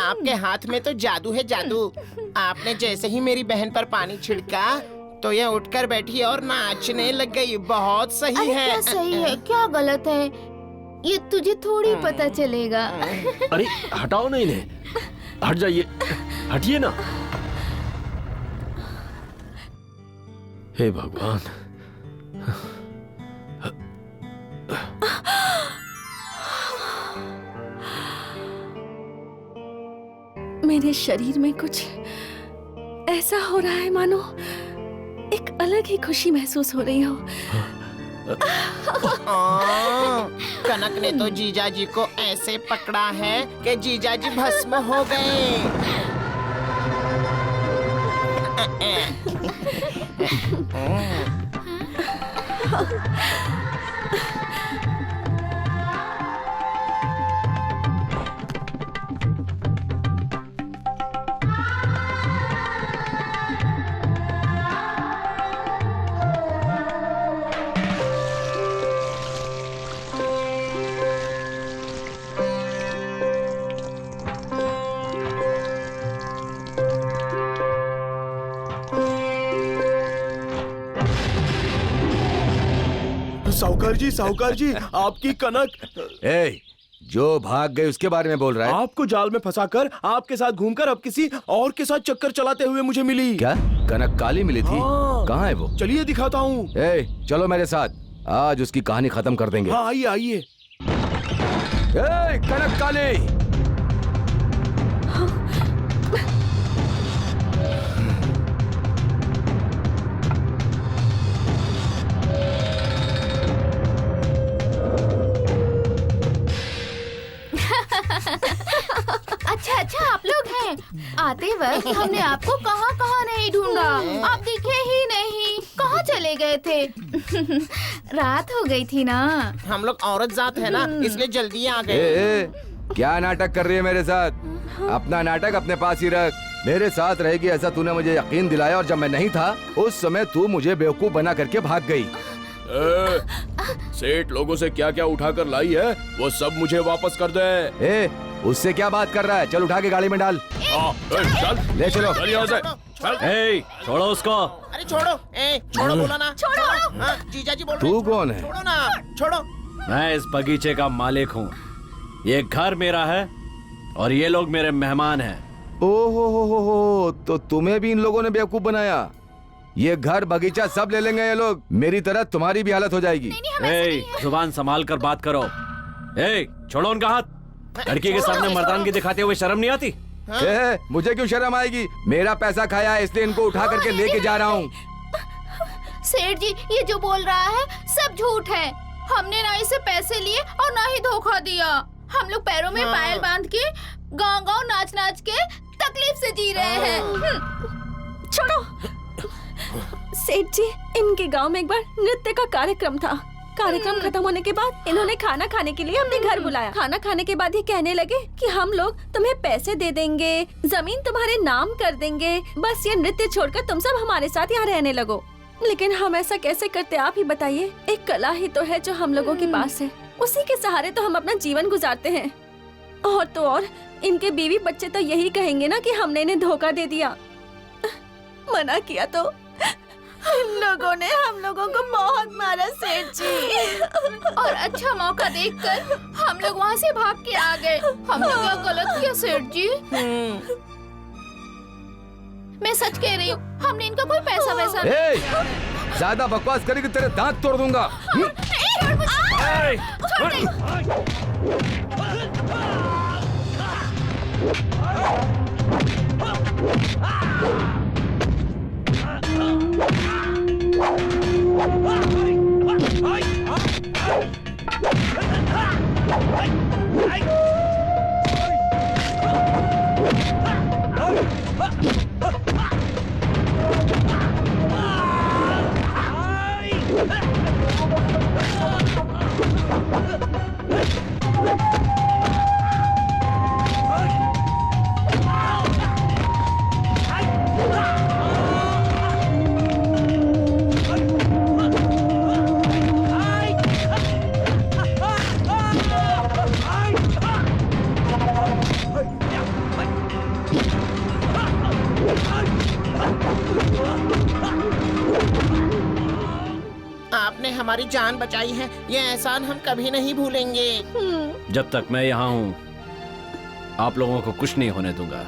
S12: आपके हाथ में तो जादू है, जादू। आपने जैसे ही मेरी बहन पर पानी छिड़का तो यह उठकर बैठी और नाचने लग गई। बहुत सही
S5: अरे
S12: है।
S5: क्या सही है, क्या गलत है, ये तुझे थोड़ी पता चलेगा।
S10: अरे हटाओ ना इन्हें, हट जाइए, हटिए ना। हे भगवान।
S4: मेरे शरीर में कुछ ऐसा हो रहा है मानो एक अलग ही खुशी महसूस हो रही हो।
S12: कनक ने तो जीजा जी को ऐसे पकड़ा है कि जीजा जी भस्म हो गए।
S13: साहूकार जी आपकी कनक।
S7: ए, जो भाग गए उसके बारे में बोल रहा है?
S13: आपको जाल में फंसाकर आपके साथ घूमकर अब किसी और के साथ चक्कर चलाते हुए मुझे मिली।
S7: क्या कनक काली मिली थी?
S13: हाँ।
S7: कहाँ है वो?
S13: चलिए दिखाता हूँ।
S7: चलो मेरे साथ, आज उसकी कहानी खत्म कर देंगे।
S13: हाँ आइए आइए।
S7: कनक काली,
S5: अच्छा आप लोग हैं। आते वक्त हमने आपको कहाँ कहाँ नहीं ढूंढा, आप दिखे ही नहीं। कहाँ चले गए थे? रात हो गई थी ना।
S12: हम लोग औरत जात है ना, इसलिए जल्दी आ गए।
S7: क्या नाटक कर रही है मेरे साथ? अपना नाटक अपने पास ही रख। मेरे साथ रहेगी ऐसा तूने मुझे यकीन दिलाया, और जब मैं नहीं था उस समय तू मुझे बेवकूफ बना करके भाग गई।
S13: सेठ लोगों से क्या क्या उठा कर लाई है वो सब मुझे वापस कर दे।
S7: उससे क्या बात कर रहा है? चल उठा के गाड़ी में डाल।
S13: चल
S7: ले चलो।
S1: छोड़ो उसको।
S12: अरे छोड़ो, छोड़ो बोला ना। छोड़ो। जीजा जी बोल रहे हैं।
S7: तू कौन है?
S12: छोड़ो ना, छोड़ो।
S1: मैं इस बगीचे का मालिक हूँ। ये घर मेरा है और ये लोग मेरे मेहमान हैं।
S7: ओहो, तो तुम्हें भी इन लोगों ने बेवकूफ बनाया। ये घर बगीचा सब ले लेंगे ये लोग। मेरी तरह तुम्हारी भी हालत हो जाएगी।
S1: जुबान संभाल कर बात करो। छोड़ो उनका हाथ। लड़की के सामने मर्दानगी दिखाते हुए शर्म नहीं आती?
S7: मुझे क्यों शर्म आएगी? मेरा पैसा खाया है इसलिए इनको उठा करके लेके जा रहा हूँ।
S5: सेठ जी, ये जो बोल रहा है सब झूठ है। हमने ना इसे पैसे लिए और ना ही धोखा दिया। हम लोग पैरों में पायल बांध के गाँव नाच नाच के तकलीफ से जी रहे हैं।
S4: छोड़ो। सेठ जी, इनके गांव में एक बार नृत्य का कार्यक्रम था। कार्यक्रम खत्म होने के बाद इन्होंने खाना खाने के लिए अपने घर बुलाया। खाना खाने के बाद ये कहने लगे कि हम लोग तुम्हें पैसे दे देंगे, जमीन तुम्हारे नाम कर देंगे, बस ये नृत्य छोड़कर तुम सब हमारे साथ यहाँ रहने लगो। लेकिन हम ऐसा कैसे करते, आप ही बताइए। एक कला ही तो है जो हम लोगों के पास है, उसी के सहारे तो हम अपना जीवन गुजारते हैं। और तो और इनके बीवी बच्चे तो यही कहेंगे ना कि हमने इन्हें धोखा दे दिया। मना किया तो इन लोगों ने हम लोगों को बहुत मारा सेठ जी।
S5: और अच्छा मौका देखकर हम लोग वहाँ से भाग के आ गए। हमने क्या गलत किया सेठ जी? मैं सच कह रही हूँ, हमने इनका कोई पैसा वैसा
S7: ज्यादा बकवास करेगी तेरे दांत तोड़ दूंगा।
S12: आपने हमारी जान बचाई है, ये एहसान हम कभी नहीं भूलेंगे।
S1: जब तक मैं यहाँ हूँ आप लोगों को कुछ नहीं होने दूंगा,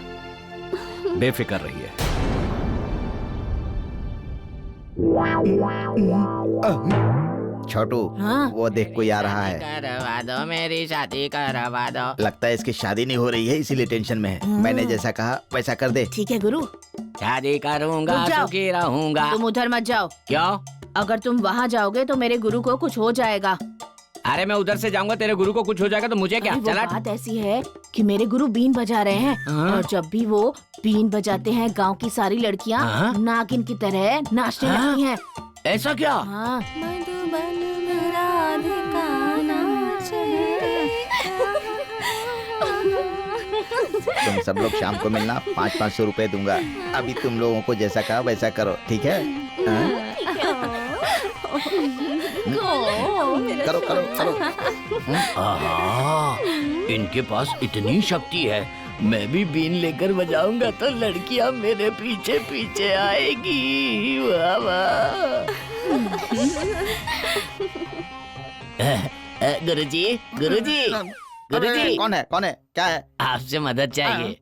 S1: बेफिक्र रहिए।
S9: छोटू,
S2: हाँ?
S9: वो देख कोई आ रहा है।
S11: करवा दो मेरी शादी करवा दो।
S9: लगता है इसकी शादी नहीं हो रही है, इसीलिए टेंशन में है। मैंने जैसा कहा वैसा कर दे।
S6: ठीक है गुरु,
S3: शादी करूंगा,
S6: रुक जाओ।
S3: सुखी रहूंगा।
S6: तुम उधर मत जाओ।
S3: क्यों?
S6: अगर तुम वहाँ जाओगे तो मेरे गुरु को कुछ हो जाएगा।
S3: अरे मैं उधर से जाऊंगा, तेरे गुरु को कुछ हो जाएगा तो मुझे क्या?
S6: अरे वो
S3: चला।
S6: बात ऐसी है कि मेरे गुरु बीन बजा रहे हैं,
S3: हाँ?
S6: और जब भी वो बीन बजाते हैं गांव की सारी लड़कियां
S3: हाँ?
S6: नागिन की तरह नाचने
S3: हाँ?
S6: लगती हैं।
S3: ऐसा क्या?
S6: हाँ।
S9: तुम सब लोग शाम को मिलना, 500-500 रुपए दूंगा। अभी तुम लोगों को जैसा कहा वैसा करो, ठीक है? हाँ? करो करो करो।
S3: आहा, इनके पास इतनी शक्ति है। मैं भी बीन लेकर बजाऊंगा तो लड़कियां मेरे पीछे पीछे आएगी। वाह वाह। गुरुजी, गुरुजी, गुरुजी।
S9: कौन है? कौन है? क्या है?
S3: आपसे मदद चाहिए।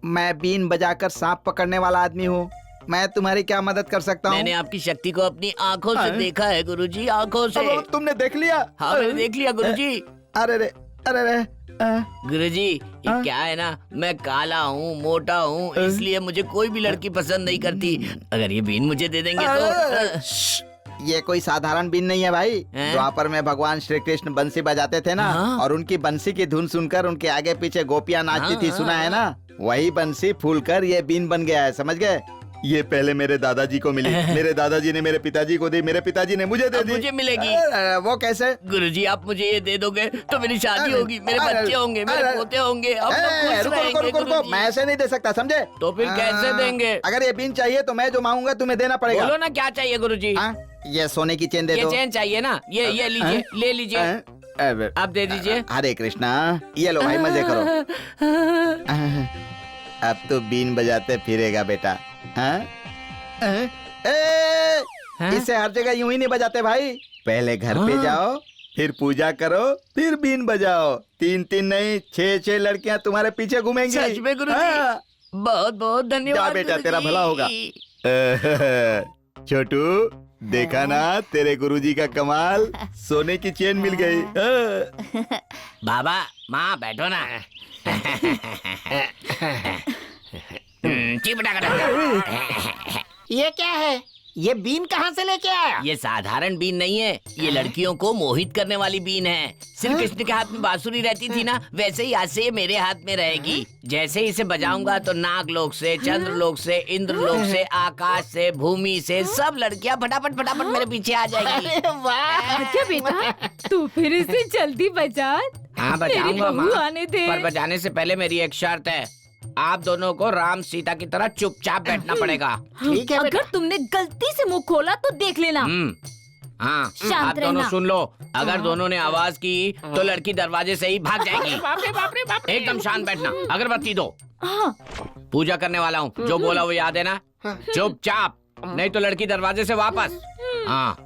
S9: मैं बीन बजाकर सांप पकड़ने वाला आदमी हूँ। मैं तुम्हारी क्या मदद कर सकता हूँ?
S3: मैंने आपकी शक्ति को अपनी आंखों से देखा है गुरुजी, आंखों से।
S9: अब तुमने देख लिया?
S3: हाँ, मैंने देख लिया गुरुजी।
S9: अरे रे, अरे रे।
S3: गुरुजी, ये क्या है ना, मैं काला हूँ, मोटा हूँ, इसलिए मुझे कोई भी लड़की पसंद नहीं करती। अगर ये बीन मुझे दे देंगे तो।
S9: ये कोई साधारण बीन नहीं है भाई। द्वापर में भगवान श्री कृष्ण बंसी बजाते थे ना, और उनकी बंसी की धुन सुनकर उनके आगे पीछे गोपियां नाचती थी, सुना है ना? वही बंसी फूलकर ये बीन बन गया है, समझ गए? ये पहले मेरे दादाजी को मिली, मेरे दादाजी ने मेरे पिताजी को दी, मेरे पिताजी ने मुझे दे दी।
S3: मुझे मिलेगी।
S9: वो कैसे?
S3: गुरुजी, आप मुझे ये दे दोगे तो मेरी शादी होगी, मेरे बच्चे होंगे, मेरे पोते होंगे, हम लोग खुश रहेंगे गुरुजी।
S9: मैं ऐसे नहीं दे सकता, समझे?
S3: तो फिर कैसे देंगे?
S9: अगर ये बीन चाहिए तो मैं जो मांगूंगा तुम्हें देना पड़ेगा।
S3: बोलो ना क्या चाहिए गुरुजी?
S9: ये सोने की चेन दे दो।
S3: ये चेन चाहिए ना? ये लीजिए, ले लीजिए। आप दे दीजिए।
S9: हरे कृष्णा। ये लो भाई, मजे करो। अब तो बीन बजाते फिरेगा बेटा। इसे हर जगह यूं ही नहीं बजाते भाई। पहले घर पे जाओ, फिर पूजा करो, फिर बीन बजाओ। 3-3 नहीं, 6-6 लड़कियां तुम्हारे पीछे घूमेंगी।
S3: सच में गुरुजी? बहुत बहुत धन्यवाद।
S9: जा बेटा, तेरा भला होगा। छोटू, देखा ना तेरे गुरुजी का कमाल, सोने की चेन मिल गई।
S3: बाबा, माँ बैठो ना।
S11: ये क्या है? ये बीन कहाँ से लेके आया?
S3: ये साधारण बीन नहीं है, ये लड़कियों को मोहित करने वाली बीन है। श्री कृष्ण के हाथ में बांसुरी रहती थी ना, वैसे ही आज से ये मेरे हाथ में रहेगी। जैसे ही इसे बजाऊंगा तो नागलोक से, चंद्रलोक से, इंद्रलोक से, आकाश से, भूमि से सब लड़कियां फटाफट फटाफट मेरे पीछे आ जाएगी।
S2: क्या बेटा, तू फिर इसे जल्दी बजा।
S3: हाँ बजाऊंगा
S2: मेरी बहू
S3: माँ,
S2: आने दे।
S3: पर बजाने से पहले मेरी एक शर्त है। आप दोनों को राम सीता की तरह चुपचाप बैठना पड़ेगा।
S11: ठीक है बेटा।
S2: अगर तुमने गलती से मुंह खोला तो देख लेना।
S3: हाँ,
S2: शांत
S3: आप दोनों
S2: रहना।
S3: सुन लो। अगर दोनों ने आवाज की तो लड़की दरवाजे से ही भाग जाएगी।
S11: बाप रे बाप रे बाप रे।
S3: एकदम शांत बैठना। अगरबत्ती दो।
S2: हाँ।
S3: पूजा करने वाला हूँ, जो बोला वो याद है ना? चुपचाप, नहीं तो लड़की दरवाजे से वापस। हाँ।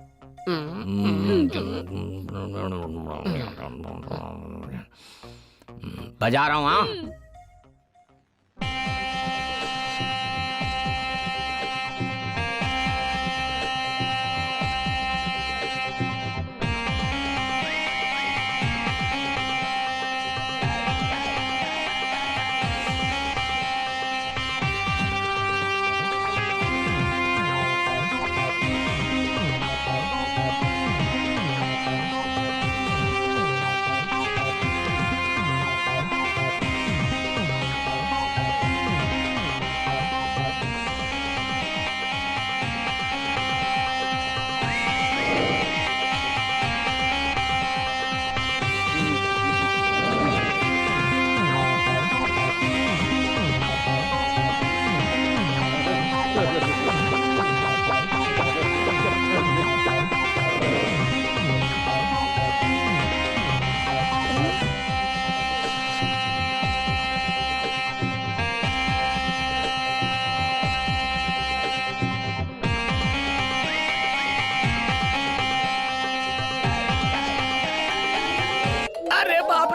S3: बजा रहा हूँ। हाँ,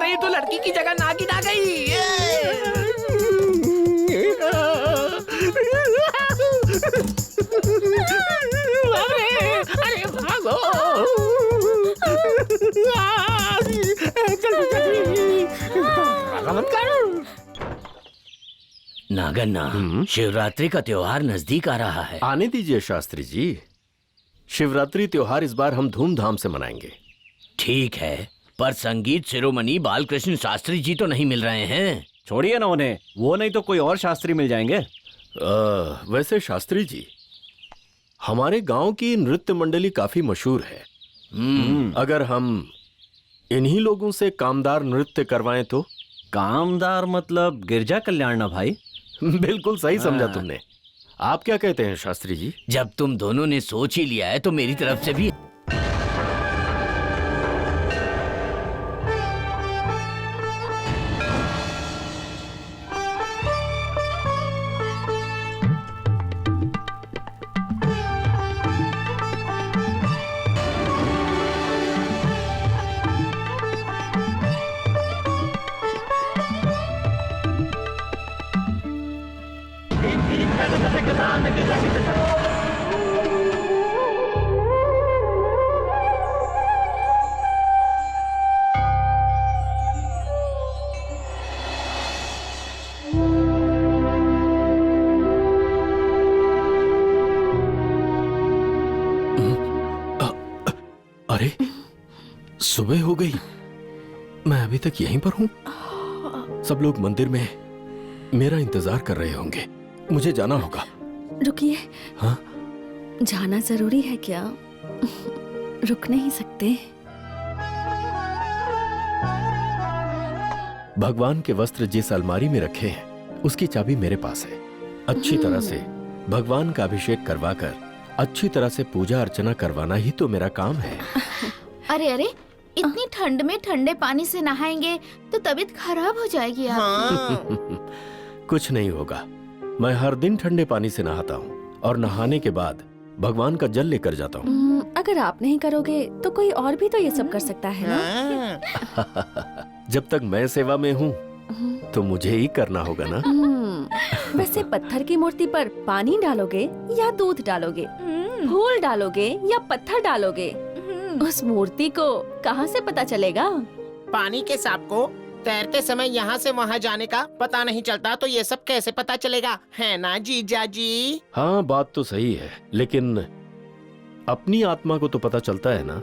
S3: रही तो लड़की की जगह नागिन आ गई। अरे भागो। नागन्ना, शिवरात्रि का त्योहार नजदीक आ रहा है।
S10: आने दीजिए शास्त्री जी, शिवरात्रि त्योहार इस बार हम धूमधाम से मनाएंगे।
S3: ठीक है, पर संगीत शिरोमणि बालकृष्ण शास्त्री जी तो नहीं मिल रहे हैं।
S1: छोड़िए ना उन्हें, वो नहीं तो कोई और शास्त्री मिल जाएंगे।
S10: वैसे शास्त्री जी, हमारे गांव की नृत्य मंडली काफी मशहूर है। अगर हम इन्हीं लोगों से कामदार नृत्य करवाएं तो?
S1: कामदार मतलब गिरजा कल्याण ना भाई?
S10: बिल्कुल सही समझा तुमने। आप क्या कहते हैं शास्त्री जी?
S3: जब तुम दोनों ने सोच ही लिया है तो मेरी तरफ से भी।
S10: अरे सुबह हो गई, मैं अभी तक यहीं पर हूँ। सब लोग मंदिर में मेरा इंतजार कर रहे होंगे, मुझे जाना होगा।
S4: रुकिए।
S10: हाँ?
S4: जाना जरूरी है क्या? रुक नहीं सकते?
S10: भगवान के वस्त्र जिस अलमारी में रखे हैं उसकी चाबी मेरे पास है। अच्छी तरह से भगवान का अभिषेक करवाकर अच्छी तरह से पूजा अर्चना करवाना ही तो मेरा काम है।
S6: अरे अरे, इतनी ठंड में ठंडे पानी से नहाएंगे तो तबीयत खराब हो जाएगी आपकी।
S10: कुछ नहीं होगा, मैं हर दिन ठंडे पानी से नहाता हूँ और नहाने के बाद भगवान का जल लेकर जाता हूँ।
S4: अगर आप नहीं करोगे तो कोई और भी तो ये सब कर सकता है ना?
S10: जब तक मैं सेवा में हूँ तो मुझे ही करना होगा ना।
S4: वैसे पत्थर की मूर्ति पर पानी डालोगे या दूध डालोगे? फूल डालोगे या पत्थर डालोगे? उस मूर्ति को कहाँ से पता चलेगा?
S12: पानी के सांप को तैरते समय यहाँ से वहाँ जाने का पता नहीं चलता तो ये सब कैसे पता चलेगा, है ना जीजा जी?
S10: हाँ, बात तो सही है, लेकिन अपनी आत्मा को तो पता चलता है ना।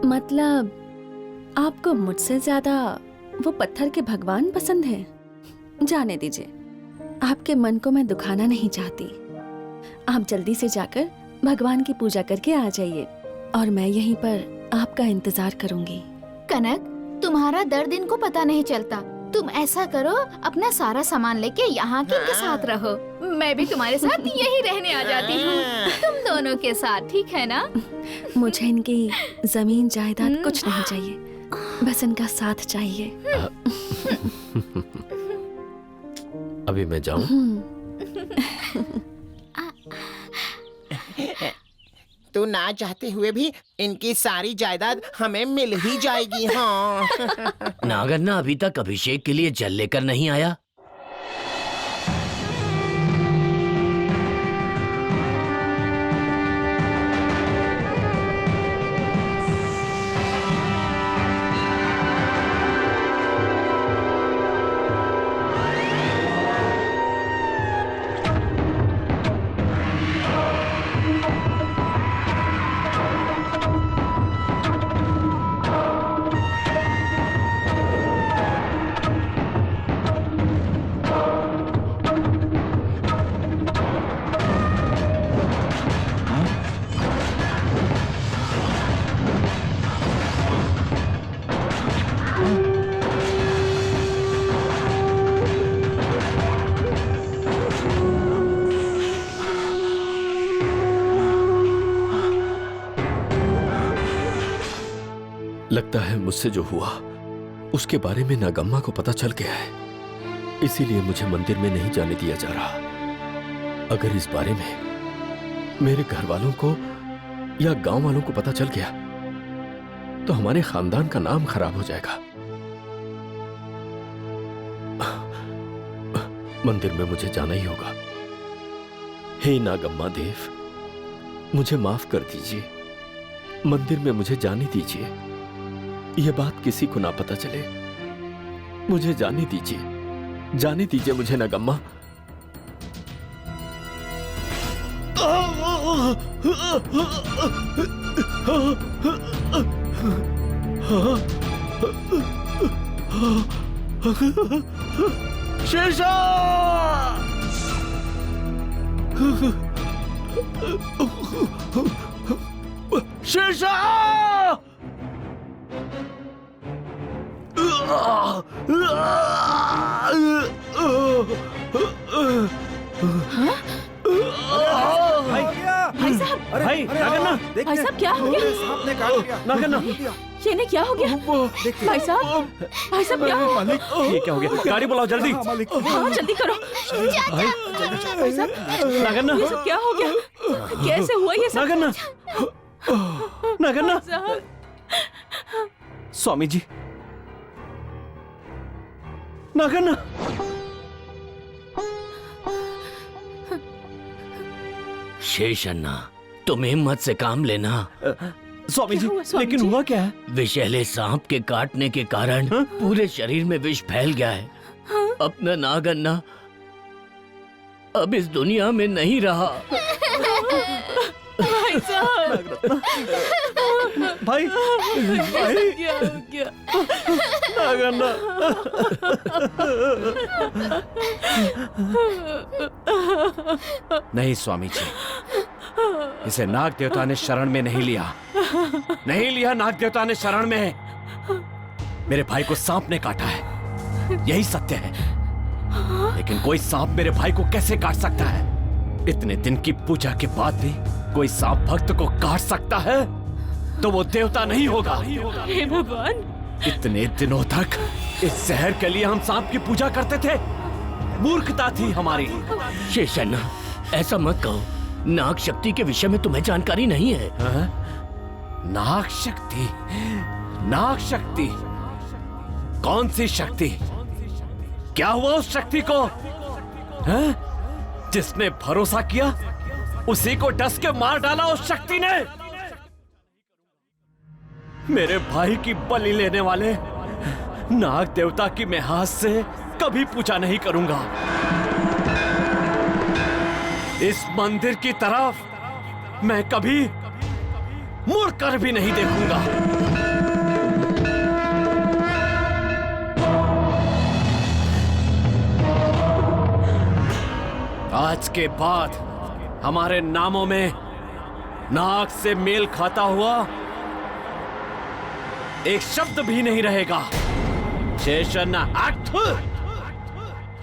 S4: मतलब आपको मुझसे ज्यादा वो पत्थर के भगवान पसंद है? जाने दीजिए, आपके मन को मैं दुखाना नहीं चाहती। आप जल्दी से जाकर भगवान की पूजा करके आ जाइए और मैं यहीं पर आपका इंतजार करूंगी।
S6: कनक, तुम्हारा दर्द इनको पता नहीं चलता। तुम ऐसा करो, अपना सारा सामान लेके यहाँ के साथ रहो। मैं भी तुम्हारे साथ यही रहने आ जाती हूँ, तुम दोनों के साथ, ठीक है ना?
S4: मुझे इनकी जमीन जायदाद कुछ नहीं चाहिए, बस इनका साथ चाहिए।
S10: अभी मैं जाऊं?
S12: तू ना चाहते हुए भी इनकी सारी जायदाद हमें मिल ही जाएगी। हाँ।
S3: नागन्ना अभी तक अभिषेक के लिए जल लेकर नहीं आया।
S10: लगता है मुझसे जो हुआ उसके बारे में नागम्मा को पता चल गया है, इसीलिए मुझे मंदिर में नहीं जाने दिया जा रहा। अगर इस बारे में मेरे घर वालों को या गांव वालों को पता चल गया तो हमारे खानदान का नाम खराब हो जाएगा। मंदिर में मुझे जाना ही होगा। हे नागम्मा देव, मुझे माफ कर दीजिए। मंदिर में मुझे जाने दीजिए। यह बात किसी को ना पता चले। मुझे जाने दीजिए मुझे नागम्मा।
S1: शेषा! शेषा!
S2: भाई साहब,
S1: भाई नागन्ना,
S2: भाई साहब क्या हो गया?
S8: सांप ने काट लिया।
S1: नागन्ना,
S2: ये ने क्या हो गया? भाई साहब क्या हो गया?
S1: ये क्या हो गया? गाड़ी बुलाओ जल्दी।
S2: हाँ जल्दी करो। भाई साहब,
S1: नागन्ना,
S2: ये सब क्या हो गया? कैसे हुआ ये सब?
S1: नागन्ना, नागन्ना,
S2: साहब,
S1: स्वामी जी, नागन्ना।
S3: शेष अन्ना, तुम हिम्मत से काम लेना।
S1: स्वामी जी,
S2: क्या हुआ, स्वामी
S1: लेकिन
S2: जी?
S1: हुआ क्या है?
S3: विषैले सांप के काटने के कारण पूरे शरीर में विष फैल गया है। अपना नाग अन्ना अब इस दुनिया में नहीं रहा।
S2: भाई साहब,
S1: भाई, भाई,
S2: क्या हो गया?
S1: नागन्ना, नहीं स्वामी जी, इसे नाग देवता ने शरण में नहीं लिया। नहीं लिया, नाग देवता ने शरण में। मेरे भाई को सांप ने काटा है, यही सत्य है। लेकिन कोई सांप मेरे भाई को कैसे काट सकता है? इतने दिन की पूजा के बाद भी कोई सांप भक्त को काट सकता है तो वो देवता नहीं होगा।
S2: हे भगवान,
S1: इतने दिनों तक इस शहर के लिए हम सांप की पूजा करते थे। मूर्खता थी हमारी।
S3: शेष अन्ना, ऐसा मत कहो। नाग शक्ति के विषय में तुम्हें जानकारी नहीं है।
S1: नाग शक्ति? नाग शक्ति? कौन सी शक्ति? क्या हुआ उस शक्ति को? हैं? जिसने भरोसा किया उसी को डस के मार डाला उस शक्ति ने। मेरे भाई की बलि लेने वाले नाग देवता की मैं हाथ से कभी पूजा नहीं करूंगा। इस मंदिर की तरफ मैं कभी मुड़कर भी नहीं देखूंगा। आज के बाद हमारे नामों में नाग से मेल खाता हुआ एक शब्द भी नहीं रहेगा। शेषन्ना एक्ट,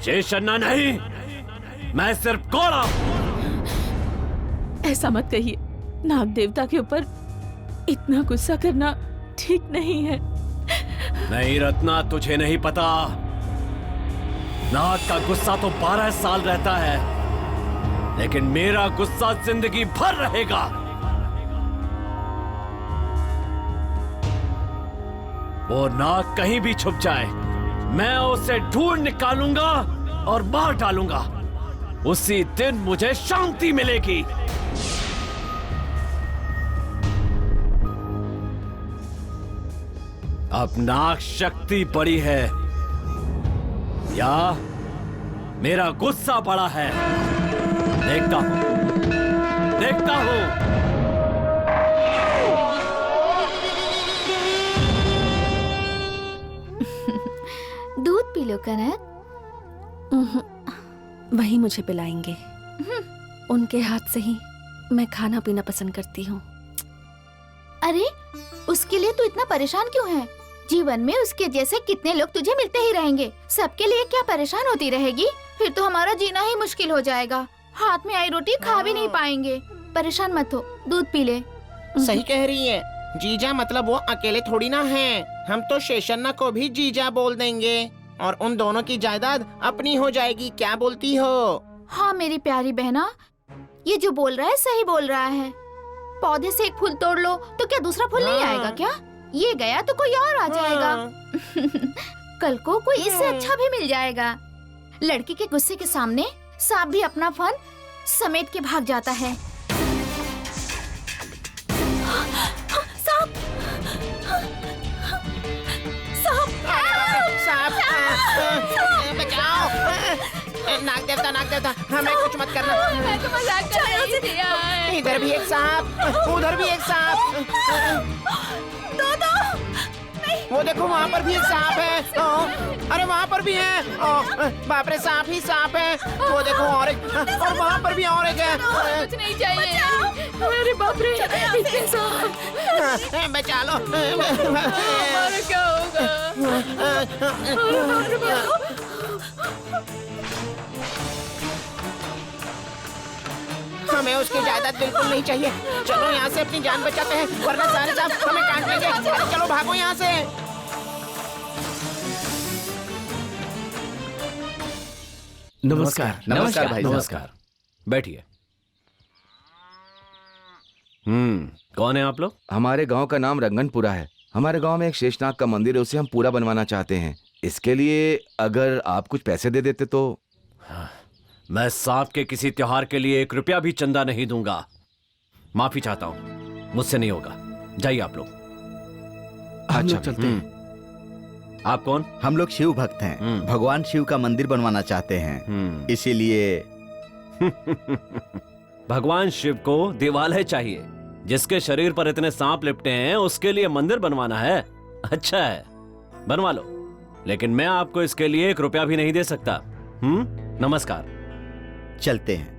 S1: शेषन्ना नहीं, मैं सिर्फ घोड़ा हूं।
S2: ऐसा मत कहिए। नाग देवता के ऊपर इतना गुस्सा करना ठीक नहीं है।
S1: नहीं रत्ना, तुझे नहीं पता। नाग का गुस्सा तो 12 साल रहता है, लेकिन मेरा गुस्सा जिंदगी भर रहेगा। वो नाग कहीं भी छुप जाए, मैं उसे ढूंढ निकालूंगा और मार डालूंगा। उसी दिन मुझे शांति मिलेगी। अब नाग शक्ति बड़ी है या मेरा गुस्सा बड़ा है, देखता हूं, देखता हूं।
S5: दूध पी लो कनक।
S4: वही मुझे पिलाएंगे। उनके हाथ से ही मैं खाना पीना पसंद करती हूँ।
S5: अरे उसके लिए तू इतना परेशान क्यों है? जीवन में उसके जैसे कितने लोग तुझे मिलते ही रहेंगे। सबके लिए क्या परेशान होती रहेगी? फिर तो हमारा जीना ही मुश्किल हो जाएगा। हाथ में आई रोटी खा भी नहीं पाएंगे। परेशान मत हो, दूध पी ले।
S12: सही कह रही है जीजा, मतलब वो अकेले थोड़ी ना हैं। हम तो शेषन्ना को भी जीजा बोल देंगे और उन दोनों की जायदाद अपनी हो जाएगी। क्या बोलती हो?
S5: हाँ मेरी प्यारी बहना, ये जो बोल रहा है सही बोल रहा है। पौधे से एक फूल तोड़ लो तो क्या दूसरा फूल नहीं आएगा क्या? ये गया तो कोई और आ जाएगा। कल को कोई इससे अच्छा भी मिल जाएगा। लड़की के गुस्से के सामने सांप भी अपना फन समेट के भाग जाता है। सांप! सांप!
S12: बचाओ! नाग देवता, नाग देवता, हमें कुछ मत करना।
S2: मैं तो मजाक कर रही थी।
S12: इधर भी एक सांप, उधर भी एक सांप। वो देखो वहाँ पर भी एक सांप है। अरे वहाँ पर भी है। बाप रे, सांप ही सांप है। वो देखो और एक, और वहाँ पर भी और एक है।
S2: कुछ नहीं चाहिए। अरे बाप रे, इतने सांप।
S12: बचा लो।
S2: हमारा क्या होगा?
S12: हमें उसकी जायदाद बिल्कुल नहीं चाहिए। चलो यहाँ से अपनी जान बचाते हैं, वरना सारे सांप हमें काट लेंगे। अरे चलो भागो यहाँ से।
S3: नमस्कार।
S1: नमस्कार भाई साहब।
S3: नमस्कार।
S1: बैठिए। कौन है आप लोग?
S7: हमारे गांव का नाम रंगनपुरा है। हमारे गांव में एक शेषनाग का मंदिर है, उसे हम पूरा बनवाना चाहते हैं। इसके लिए अगर आप कुछ पैसे दे देते तो।
S1: मैं सांप के किसी त्योहार के लिए 1 रुपया भी चंदा नहीं दूंगा। माफी चाहता हूँ, मुझसे नहीं होगा। जाइए आप लोग।
S7: अच्छा चलते हैं।
S1: आप कौन?
S9: हम लोग शिव भक्त हैं। भगवान शिव का मंदिर बनवाना चाहते हैं, इसीलिए।
S1: भगवान शिव को देवालय चाहिए। जिसके शरीर पर इतने सांप लिपटे हैं उसके लिए मंदिर बनवाना है। अच्छा है, बनवा लो, लेकिन मैं आपको इसके लिए 1 रुपया भी नहीं दे सकता। नमस्कार।
S9: चलते हैं।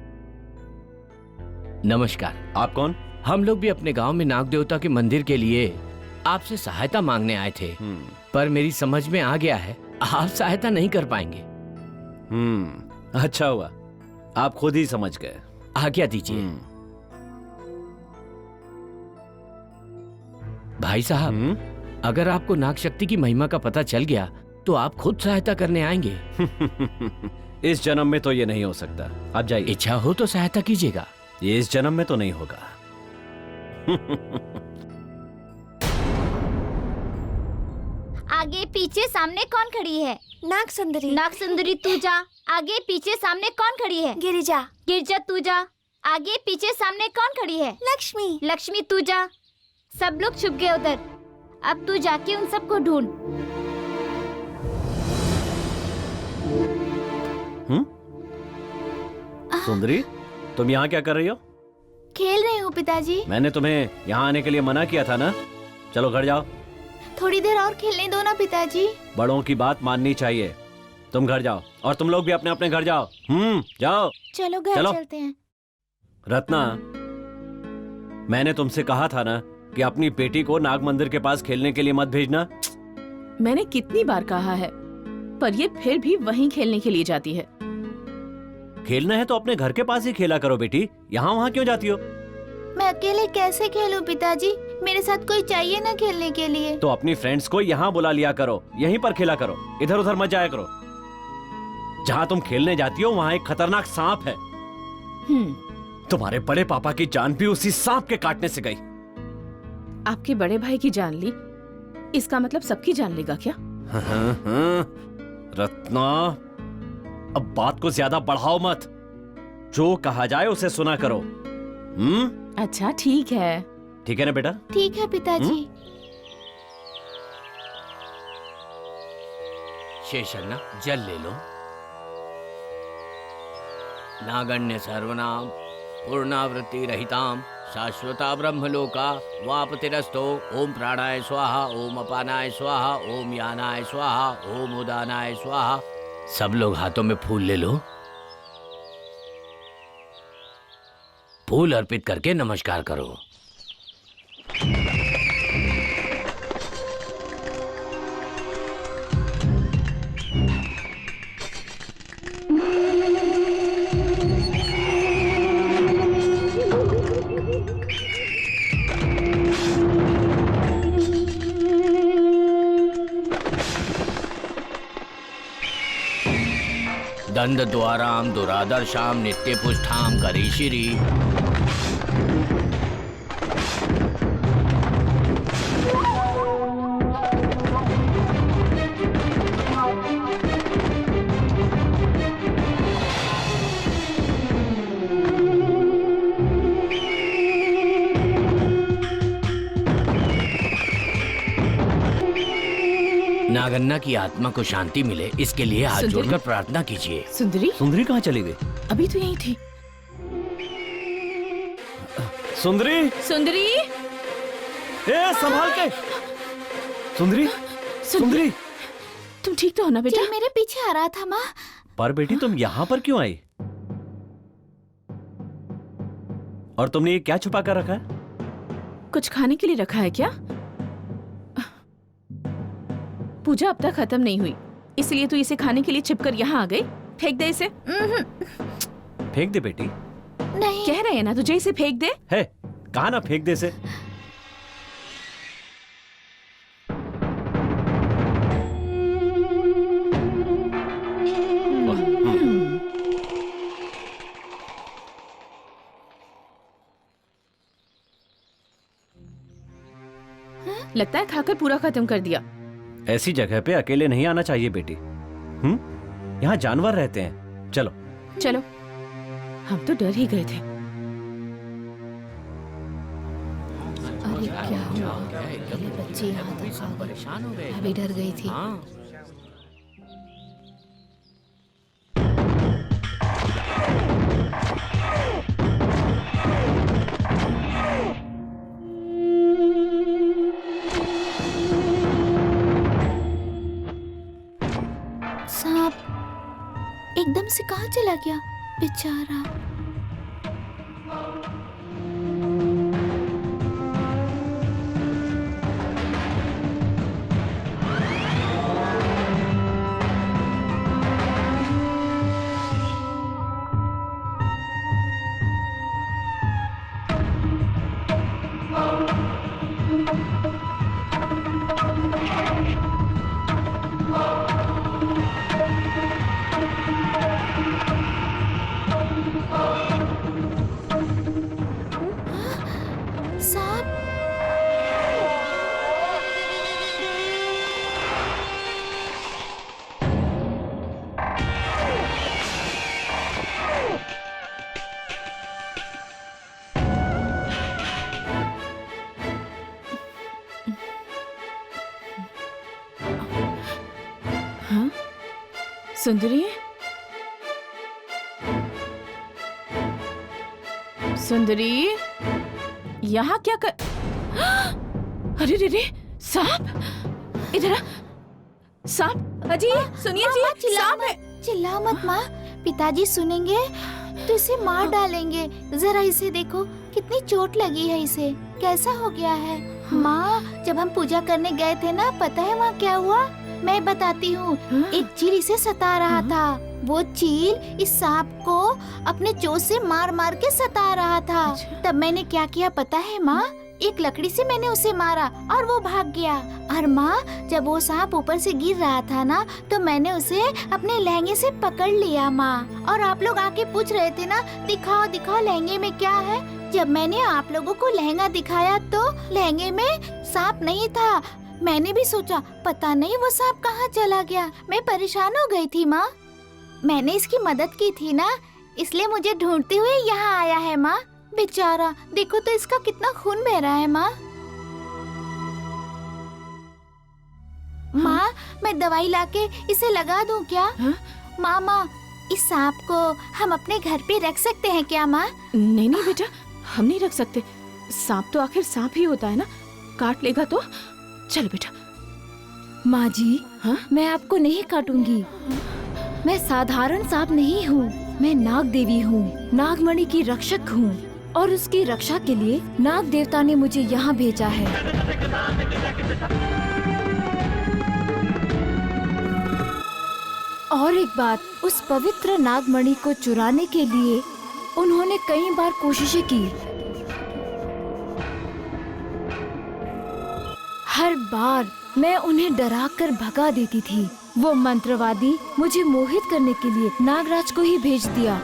S3: नमस्कार।
S1: आप कौन?
S3: हम लोग भी अपने गांव में नाग देवता के मंदिर के लिए आपसे सहायता मांगने आए थे, पर मेरी समझ में आ गया है आप सहायता नहीं कर पाएंगे।
S1: अच्छा हुआ आप खुद ही समझ गए।
S3: आज्ञा दीजिए। भाई साहब, अगर आपको नाग शक्ति की महिमा का पता चल गया तो आप खुद सहायता करने आएंगे।
S1: इस जन्म में तो ये नहीं हो सकता। आप जाइए।
S3: इच्छा हो तो सहायता कीजिएगा।
S1: ये इस जन्म में तो नहीं होगा।
S5: आगे पीछे सामने कौन खड़ी है?
S6: नाग सुंदरी।
S5: नाग सुंदरी तू जा। आगे पीछे सामने कौन खड़ी है?
S6: गिरिजा।
S5: गिरिजा तू जा। आगे पीछे सामने कौन खड़ी है?
S6: लक्ष्मी।
S5: लक्ष्मी तू जा। सब लोग छुप गए उधर। अब तू जाके उन सबको ढूंढ।
S1: सुंदरी, तुम यहाँ क्या कर रही हो?
S5: खेल रही हूँ पिताजी।
S1: मैंने तुम्हें यहाँ आने के लिए मना किया था ना। चलो घर जाओ।
S5: थोड़ी देर और खेलने दो ना पिताजी।
S1: बड़ों की बात माननी चाहिए। तुम घर जाओ और तुम लोग भी अपने अपने घर जाओ। जाओ।
S5: चलो घर चलते हैं।
S1: रत्ना, मैंने तुमसे कहा था ना कि अपनी बेटी को नाग मंदिर के पास खेलने के लिए मत भेजना।
S2: मैंने कितनी बार कहा है, पर ये फिर भी वहीं खेलने के लिए जाती है।
S1: खेलना है तो अपने घर के पास ही खेला करो बेटी, यहाँ वहाँ क्यों जाती हो?
S5: मैं अकेले कैसे खेलूं पिताजी? मेरे साथ कोई चाहिए ना खेलने के लिए।
S1: तो अपनी फ्रेंड्स को यहाँ बुला लिया करो, यहीं पर खेला करो, इधर उधर मत जाया करो। जहाँ तुम खेलने जाती हो वहाँ एक खतरनाक सांप है। तुम्हारे बड़े पापा की जान भी उसी सांप के काटने से गई।
S2: आपके बड़े भाई की जान ली, इसका मतलब सबकी जान लेगा क्या?
S1: रत्ना, अब बात को ज्यादा बढ़ाओ मत। जो कहा जाए उसे सुना करो।
S2: अच्छा ठीक है।
S1: ठीक है ना बेटा?
S5: ठीक है पिताजी।
S3: शेषन्ना, जल ले लो। नागण्य सर्वनाम पूर्णावृत्ति रहिताम शाश्वता ब्रह्मलोका वापतिरस्तो। ओम प्राणाय स्वाहा, ओम अपानाय स्वाहा, ओम यानाय स्वाहा, ओम उदानाय स्वाहा। सब लोग हाथों में फूल ले लो। फूल अर्पित करके नमस्कार करो। दंड द्वाराम दुरादर्शाम नित्य पुष्ठाम करीशिरी। नागन्ना की आत्मा को शांति मिले, इसके लिए हाथ
S2: सुंदरी?
S3: जोड़कर प्रार्थना कीजिए।
S2: सुंदरी,
S1: सुंदरी कहाँ चली गई?
S2: अभी तो यही थी।
S1: सुंदरी,
S2: सुंदरी,
S1: ए संभाल के। सुंदरी, सुंदरी,
S2: तुम ठीक तो हो ना बेटा?
S5: चिल मेरे पीछे आ रहा था माँ।
S1: पर बेटी तुम यहाँ पर क्यों आई? और तुमने ये क्या छुपा कर रखा है?
S2: कुछ खाने के लिए रखा है क्या? पूजा अब तक खत्म नहीं हुई, इसलिए तू इसे खाने के लिए छिपकर यहाँ आ गई। फेंक दे इसे।
S1: फेंक दे बेटी।
S5: नहीं,
S2: कह रहे हैं ना तुझे, इसे फेंक दे।
S1: है, कहा ना फेंक दे इसे।
S2: लगता है खाकर पूरा खत्म कर दिया।
S1: ऐसी जगह पे अकेले नहीं आना चाहिए बेटी। यहाँ जानवर रहते हैं। चलो
S2: चलो, हम तो डर ही गए थे।
S5: अरे क्या हुआ? ये बच्चे यहाँ तक आ गए।
S3: परेशान हो गए।
S5: मैं भी डर गई थी।
S3: हाँ।
S5: सांप एकदम से कहाँ चला गया बेचारा? सांप।
S2: हाँ? सुंदरी, सुंदरी, यहाँ क्या कर? अरे रे रे, सांप! इधर आ। सांप! अजी, सुनिए जी, सांप है।
S5: चिल्ला मत माँ, पिताजी सुनेंगे तो इसे मार डालेंगे। जरा इसे देखो, कितनी चोट लगी है इसे। कैसा हो गया है? माँ, जब हम पूजा करने गए थे ना, पता है वहाँ क्या हुआ? मैं बताती हूँ। एक चील इसे सता रहा था। वो चील इस सांप को अपने चोंच से मार मार के सता रहा था। तब मैंने क्या किया पता है माँ? एक लकड़ी से मैंने उसे मारा और वो भाग गया। और माँ, जब वो सांप ऊपर से गिर रहा था ना, तो मैंने उसे अपने लहंगे से पकड़ लिया माँ। और आप लोग आके पूछ रहे थे ना, दिखाओ दिखाओ लहंगे में क्या है। जब मैंने आप लोगों को लहंगा दिखाया तो लहंगे में सांप नहीं था। मैंने भी सोचा पता नहीं वो सांप कहाँ चला गया। मैं परेशान हो गई थी माँ। मैंने इसकी मदद की थी ना, इसलिए मुझे ढूंढते हुए यहाँ आया है माँ। बेचारा, देखो तो इसका कितना खून बह रहा है माँ। माँ, मैं दवाई लाके इसे लगा दूं क्या? माँ, इस सांप को हम अपने घर पे रख सकते हैं क्या माँ?
S2: नहीं नहीं बेटा, हम नहीं रख सकते। सांप तो आखिर सांप ही होता है ना, काट लेगा तो। चलो बेटा।
S6: माँ जी,
S2: हाँ?
S6: मैं आपको नहीं काटूंगी। मैं साधारण सांप नहीं हूँ, मैं नाग देवी हूँ, नागमणि की रक्षक हूँ। और उसकी रक्षा के लिए नाग देवता ने मुझे यहाँ भेजा है। और एक बात, उस पवित्र नागमणि को चुराने के लिए उन्होंने कई बार कोशिशें की। हर बार मैं उन्हें डराकर भगा देती थी। वो मंत्रवादी मुझे मोहित करने के लिए नागराज को ही भेज दिया।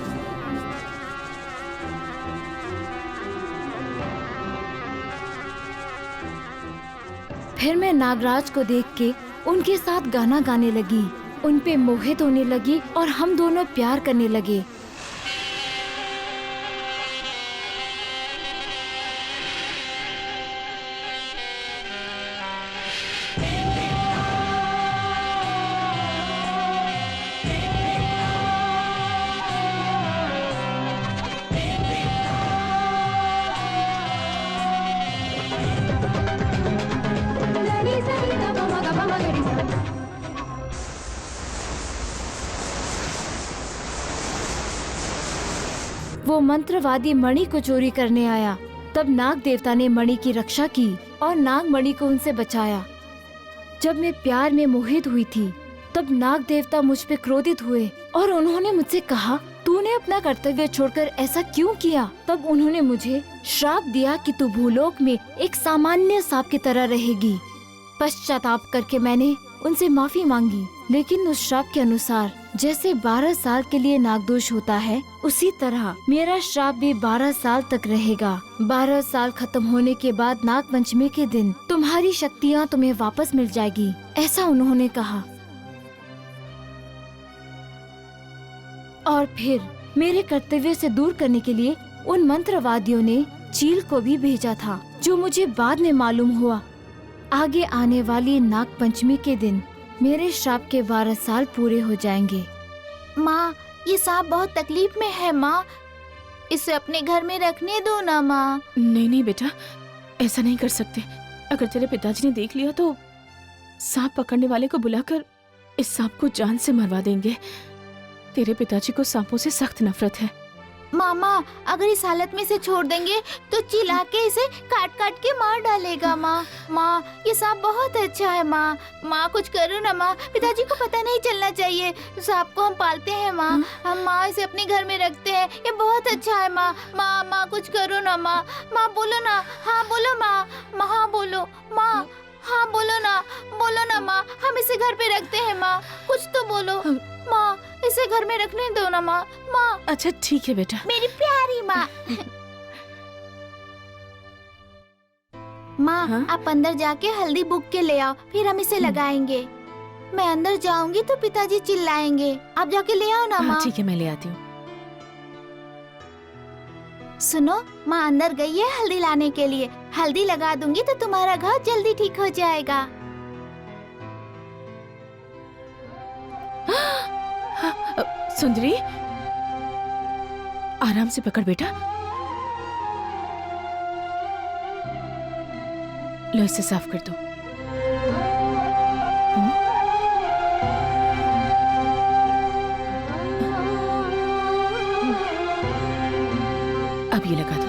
S6: फिर मैं नागराज को देख के उनके साथ गाना गाने लगी, उन पे मोहित होने लगी और हम दोनों प्यार करने लगे।
S2: वो मंत्रवादी मणि को चोरी करने आया। तब नाग देवता ने मणि की रक्षा की और नाग मणि को उनसे बचाया। जब मैं प्यार में मोहित हुई थी तब नाग देवता मुझ पे क्रोधित हुए और उन्होंने मुझसे कहा, तूने अपना कर्तव्य छोड़कर ऐसा क्यों किया? तब उन्होंने मुझे श्राप दिया कि तू भूलोक में एक सामान्य सांप की तरह रहेगी। पश्चाताप करके मैंने उनसे माफी मांगी, लेकिन उस श्राप के अनुसार जैसे 12 साल के लिए नागदोष होता है, उसी तरह मेरा श्राप भी 12 साल तक रहेगा। 12 साल खत्म होने के बाद नाग पंचमी के दिन तुम्हारी शक्तियाँ तुम्हें वापस मिल जाएगी, ऐसा उन्होंने कहा। और फिर मेरे कर्तव्य से दूर करने के लिए उन मंत्रवादियों ने चील को भी भेजा था, जो मुझे बाद में मालूम हुआ। आगे आने वाली नाग पंचमी के दिन मेरे श्राप के 12 साल पूरे हो जाएंगे।
S5: माँ, ये सांप बहुत तकलीफ में है माँ, इसे अपने घर में रखने दो ना माँ।
S14: नहीं नहीं बेटा, ऐसा नहीं कर सकते। अगर तेरे पिताजी ने देख लिया तो सांप पकड़ने वाले को बुलाकर इस सांप को जान से मरवा देंगे। तेरे पिताजी को सांपों से सख्त नफरत है।
S5: मामा, अगर इस हालत में इसे छोड़ देंगे तो चिल्ला के इसे काट काट के मार डालेगा माँ। माँ, ये सांप बहुत अच्छा है माँ। माँ कुछ करो ना माँ, पिताजी को पता नहीं चलना चाहिए। सांप को हम पालते हैं माँ, हम माँ इसे अपने घर में रखते हैं, ये बहुत अच्छा है माँ। माँ माँ कुछ करो ना माँ। माँ बोलो ना, हाँ बोलो माँ। माँ हाँ बोलो माँ, हाँ बोलो ना माँ। हम इसे घर पे रखते हैं माँ, कुछ तो बोलो माँ। इसे घर में रखने दो ना माँ। माँ
S14: अच्छा ठीक है बेटा।
S5: मेरी प्यारी माँ। माँ
S14: हाँ?
S5: आप अंदर जाके हल्दी बुक के ले आओ, फिर हम इसे लगाएंगे। मैं अंदर जाऊंगी तो पिताजी चिल्लाएंगे, आप जाके ले आओ ना
S14: हाँ
S5: माँ।
S14: ठीक है, मैं ले आती हूँ।
S5: सुनो, माँ अंदर गई है हल्दी लाने के लिए। हल्दी लगा दूंगी तो तुम्हारा घाव जल्दी ठीक हो जाएगा।
S14: सुंदरी, आराम से पकड़ बेटा। लो इसे साफ कर दो। अब ये लगा दो।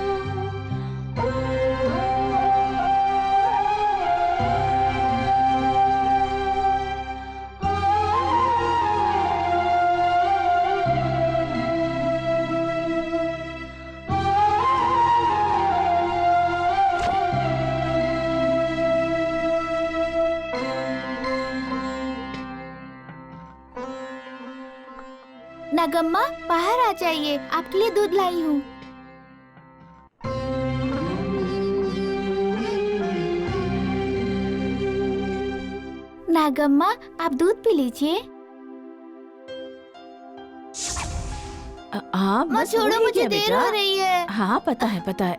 S5: नागम्मा, बाहर आ जाइए, आपके लिए दूध लाई हूँ। नागम्मा, आप दूध पी लीजिए।
S14: हाँ
S5: माँ
S14: बस हो
S5: छोड़ो,
S14: ही
S5: मुझे
S14: गया
S5: देर
S14: बेटा।
S5: हो रही है।
S14: हाँ पता है पता है।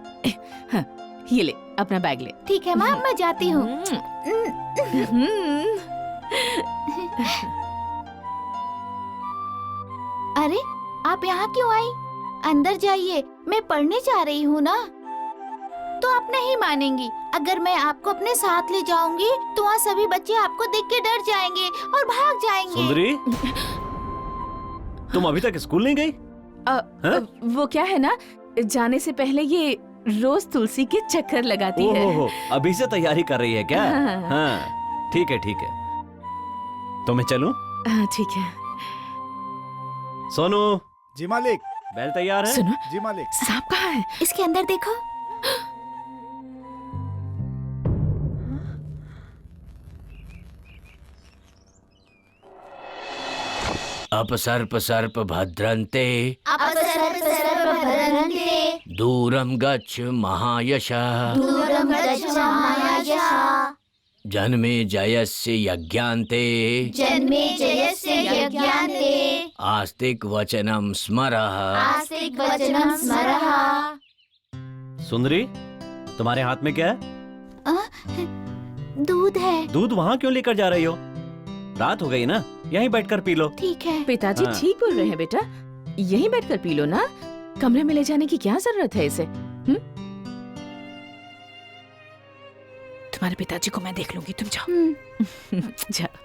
S14: हाँ, ये ले अपना बैग ले।
S5: ठीक है माँ, मैं जाती हूँ। अरे, आप यहाँ क्यों आई? अंदर जाइए, मैं पढ़ने जा रही हूँ ना। तो आप नहीं मानेंगी। अगर मैं आपको अपने साथ ले जाऊंगी तो वहाँ सभी बच्चे आपको देख के डर जाएंगे और भाग जाएंगे।
S1: सुंदरी, तुम अभी तक स्कूल नहीं गई?
S14: वो क्या है ना, जाने से पहले ये रोज तुलसी के चक्कर लगाती है।
S1: ओहो, अभी से तैयारी कर रही है क्या?
S14: हाँ।
S1: हाँ, ठीक है ठीक है। तो मैं चलूं?
S14: हाँ ठीक है।
S1: सोनू।
S8: जी मालिक।
S1: बैल तैयार है?
S14: सुनो,
S8: जी मालिक।
S14: सांप कहाँ है?
S5: इसके अंदर देखो।
S3: अपसर्प सर्प भद्रन्ते
S5: अपसर्प सर्प भद्रन्ते
S3: दूरम गच्छ महायशः
S5: दूरम गच्छ महायशः
S3: जन्मे जयस्य यज्ञान्ते
S5: जन्मे जयस्य यज्ञान्ते
S3: आस्तिक वचनम स्मरः
S5: आस्तिक वचनम स्मरः।
S1: सुंदरी, तुम्हारे हाथ में क्या है?
S5: दूध है।
S1: दूध वहाँ क्यों लेकर जा रही हो? रात हो गई ना, यहीं बैठकर पी लो।
S5: ठीक है।
S14: पिताजी
S1: हाँ।
S14: ठीक बोल रहे हैं बेटा, यहीं बैठकर पी लो ना। कमरे में ले जाने की क्या जरूरत है इसे? तुम्हारे पिताजी को मैं देख लूंगी, तुम जाओ। जाओ।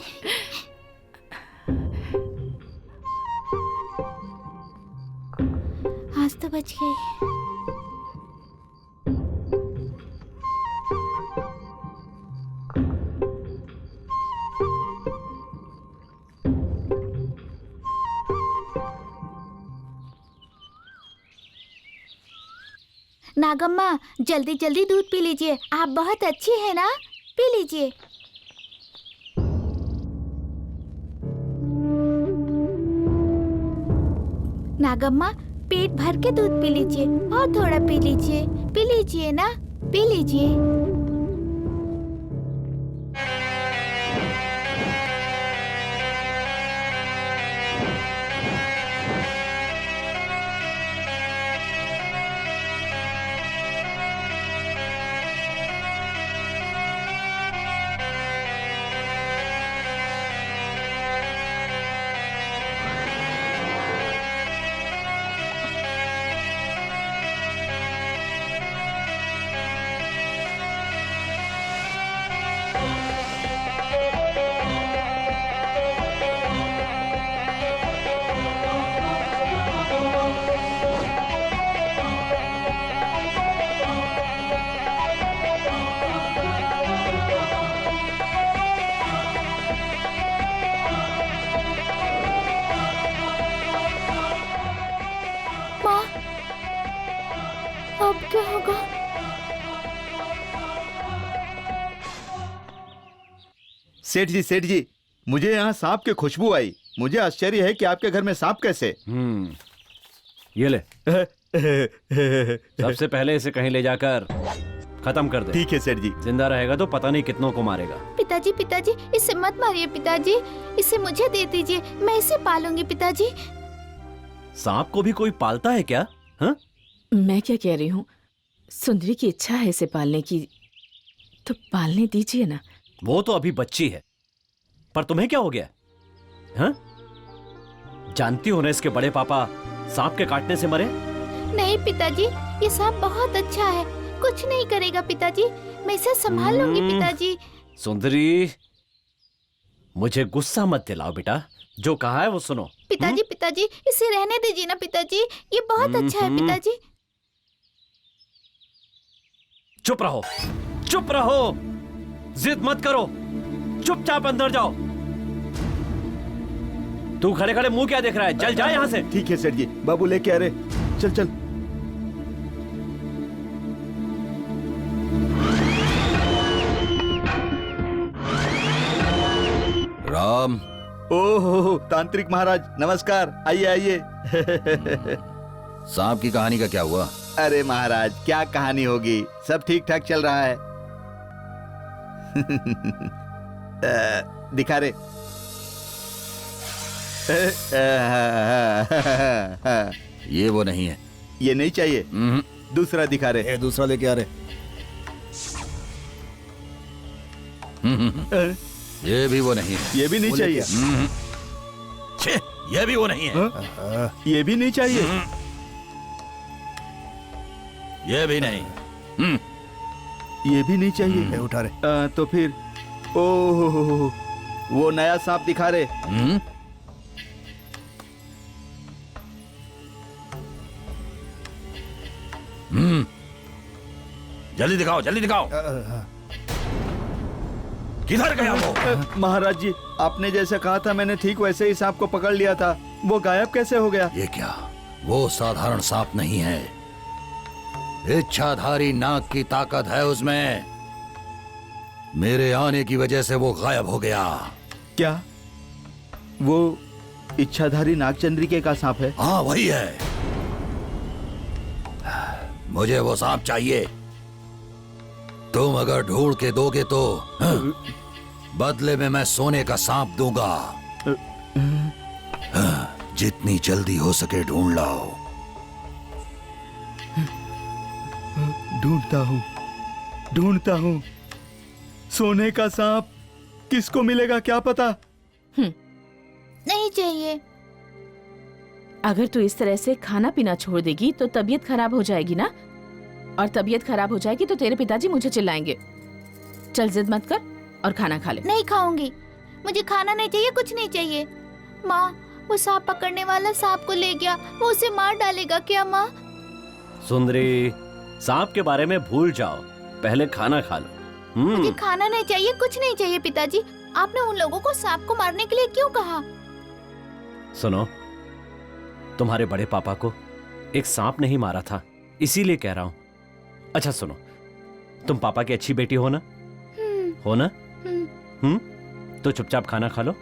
S5: आज तो तो बच गई। नागम्मा, जल्दी जल्दी दूध पी लीजिए। आप बहुत अच्छी है ना, पी लीजिए। नागम्मा, पेट भर के दूध पी लीजिए और थोड़ा पी लीजिए ना, पी लीजिए। अब क्या होगा?
S9: सेठ जी, मुझे यहाँ सांप की खुशबू आई। मुझे आश्चर्य है कि आपके घर में सांप कैसे?
S1: ये ले। सबसे पहले इसे कहीं ले जाकर खत्म कर दे।
S9: ठीक है सेठ जी।
S1: जिंदा रहेगा तो पता नहीं कितनों को मारेगा।
S5: पिताजी, इसे मत मारिए पिताजी, इसे मुझे दे दीजिए, मैं इसे पालूंगी पिताजी।
S1: सांप को भी कोई पालता है क्या? हाँ?
S14: मैं क्या कह रही हूँ, सुंदरी की इच्छा है इसे पालने की, तो पालने दीजिए ना।
S1: वो तो अभी बच्ची है, पर तुम्हें क्या हो गया? हाँ? जानती हो ना इसके बड़े पापा सांप के काटने से मरे?
S5: नहीं पिताजी, ये सांप बहुत अच्छा है, कुछ नहीं करेगा पिताजी, मैं इसे संभाल लूंगी पिताजी।
S1: सुंदरी, मुझे गुस्सा मत दिलाओ बेटा, जो कहा है वो सुनो।
S5: पिताजी, इसे रहने दीजिए ना पिताजी, ये बहुत अच्छा है पिताजी।
S1: चुप रहो, जिद मत करो, चुपचाप अंदर जाओ। तू खड़े खड़े मुंह क्या देख रहा है? चल जा यहाँ से।
S9: ठीक है सेठ जी, बाबू लेके आ रहे। चल।
S7: राम।
S9: ओहो तांत्रिक महाराज, नमस्कार, आइए।
S7: सांप की कहानी का क्या हुआ?
S9: अरे महाराज, क्या कहानी होगी, सब ठीक ठाक चल रहा है। दिखा रे।
S7: ये वो नहीं है।
S9: ये नहीं चाहिए, दूसरा दिखा रे।
S8: दूसरा लेके आ रहे।
S7: ये भी वो नहीं है।
S9: ये भी नहीं चाहिए।
S7: छे, ये भी वो नहीं है।
S9: ये भी नहीं चाहिए।
S7: ये भी नहीं।
S9: ये भी नहीं चाहिए।
S8: उठा रहे।
S9: तो फिर ओह, वो नया सांप दिखा रहे।
S7: जल्दी दिखाओ। किधर गया वो?
S9: महाराज जी, आपने जैसे कहा था मैंने ठीक वैसे ही सांप को पकड़ लिया था, वो गायब कैसे हो गया?
S7: ये क्या, वो साधारण सांप नहीं है, इच्छाधारी नाग की ताकत है उसमें। मेरे आने की वजह से वो गायब हो गया।
S9: क्या वो इच्छाधारी नागचंद्रिके का सांप है?
S7: हाँ वही है। मुझे वो सांप चाहिए। तुम अगर ढूंढ के दोगे तो बदले में मैं सोने का सांप दूंगा। जितनी जल्दी हो सके ढूंढ लाओ।
S9: ढूंढता हूँ। सोने का सांप किसको मिलेगा क्या पता?
S5: नहीं चाहिए।
S14: अगर तू इस तरह से खाना पीना छोड़ देगी तो तबीयत खराब हो जाएगी ना, और तबीयत खराब हो जाएगी तो तेरे पिताजी मुझे चिल्लाएंगे। चल जिद मत कर और खाना खा ले।
S5: नहीं खाऊंगी, मुझे खाना नहीं चाहिए, कुछ नहीं चाहिए। माँ, वो सांप पकड़ने वाला सांप को ले गया, वो उसे मार डालेगा क्या माँ?
S1: सुंदरी, सांप के बारे में भूल जाओ, पहले खाना खा लो।
S5: मुझे खाना नहीं चाहिए, कुछ नहीं चाहिए पिताजी। आपने उन लोगों को सांप को मारने के लिए क्यों कहा?
S1: सुनो, तुम्हारे बड़े पापा को एक सांप नहीं मारा था, इसीलिए कह रहा हूं। अच्छा सुनो, तुम पापा की अच्छी बेटी हो ना? हो ना? तो चुपचाप खाना खा लो।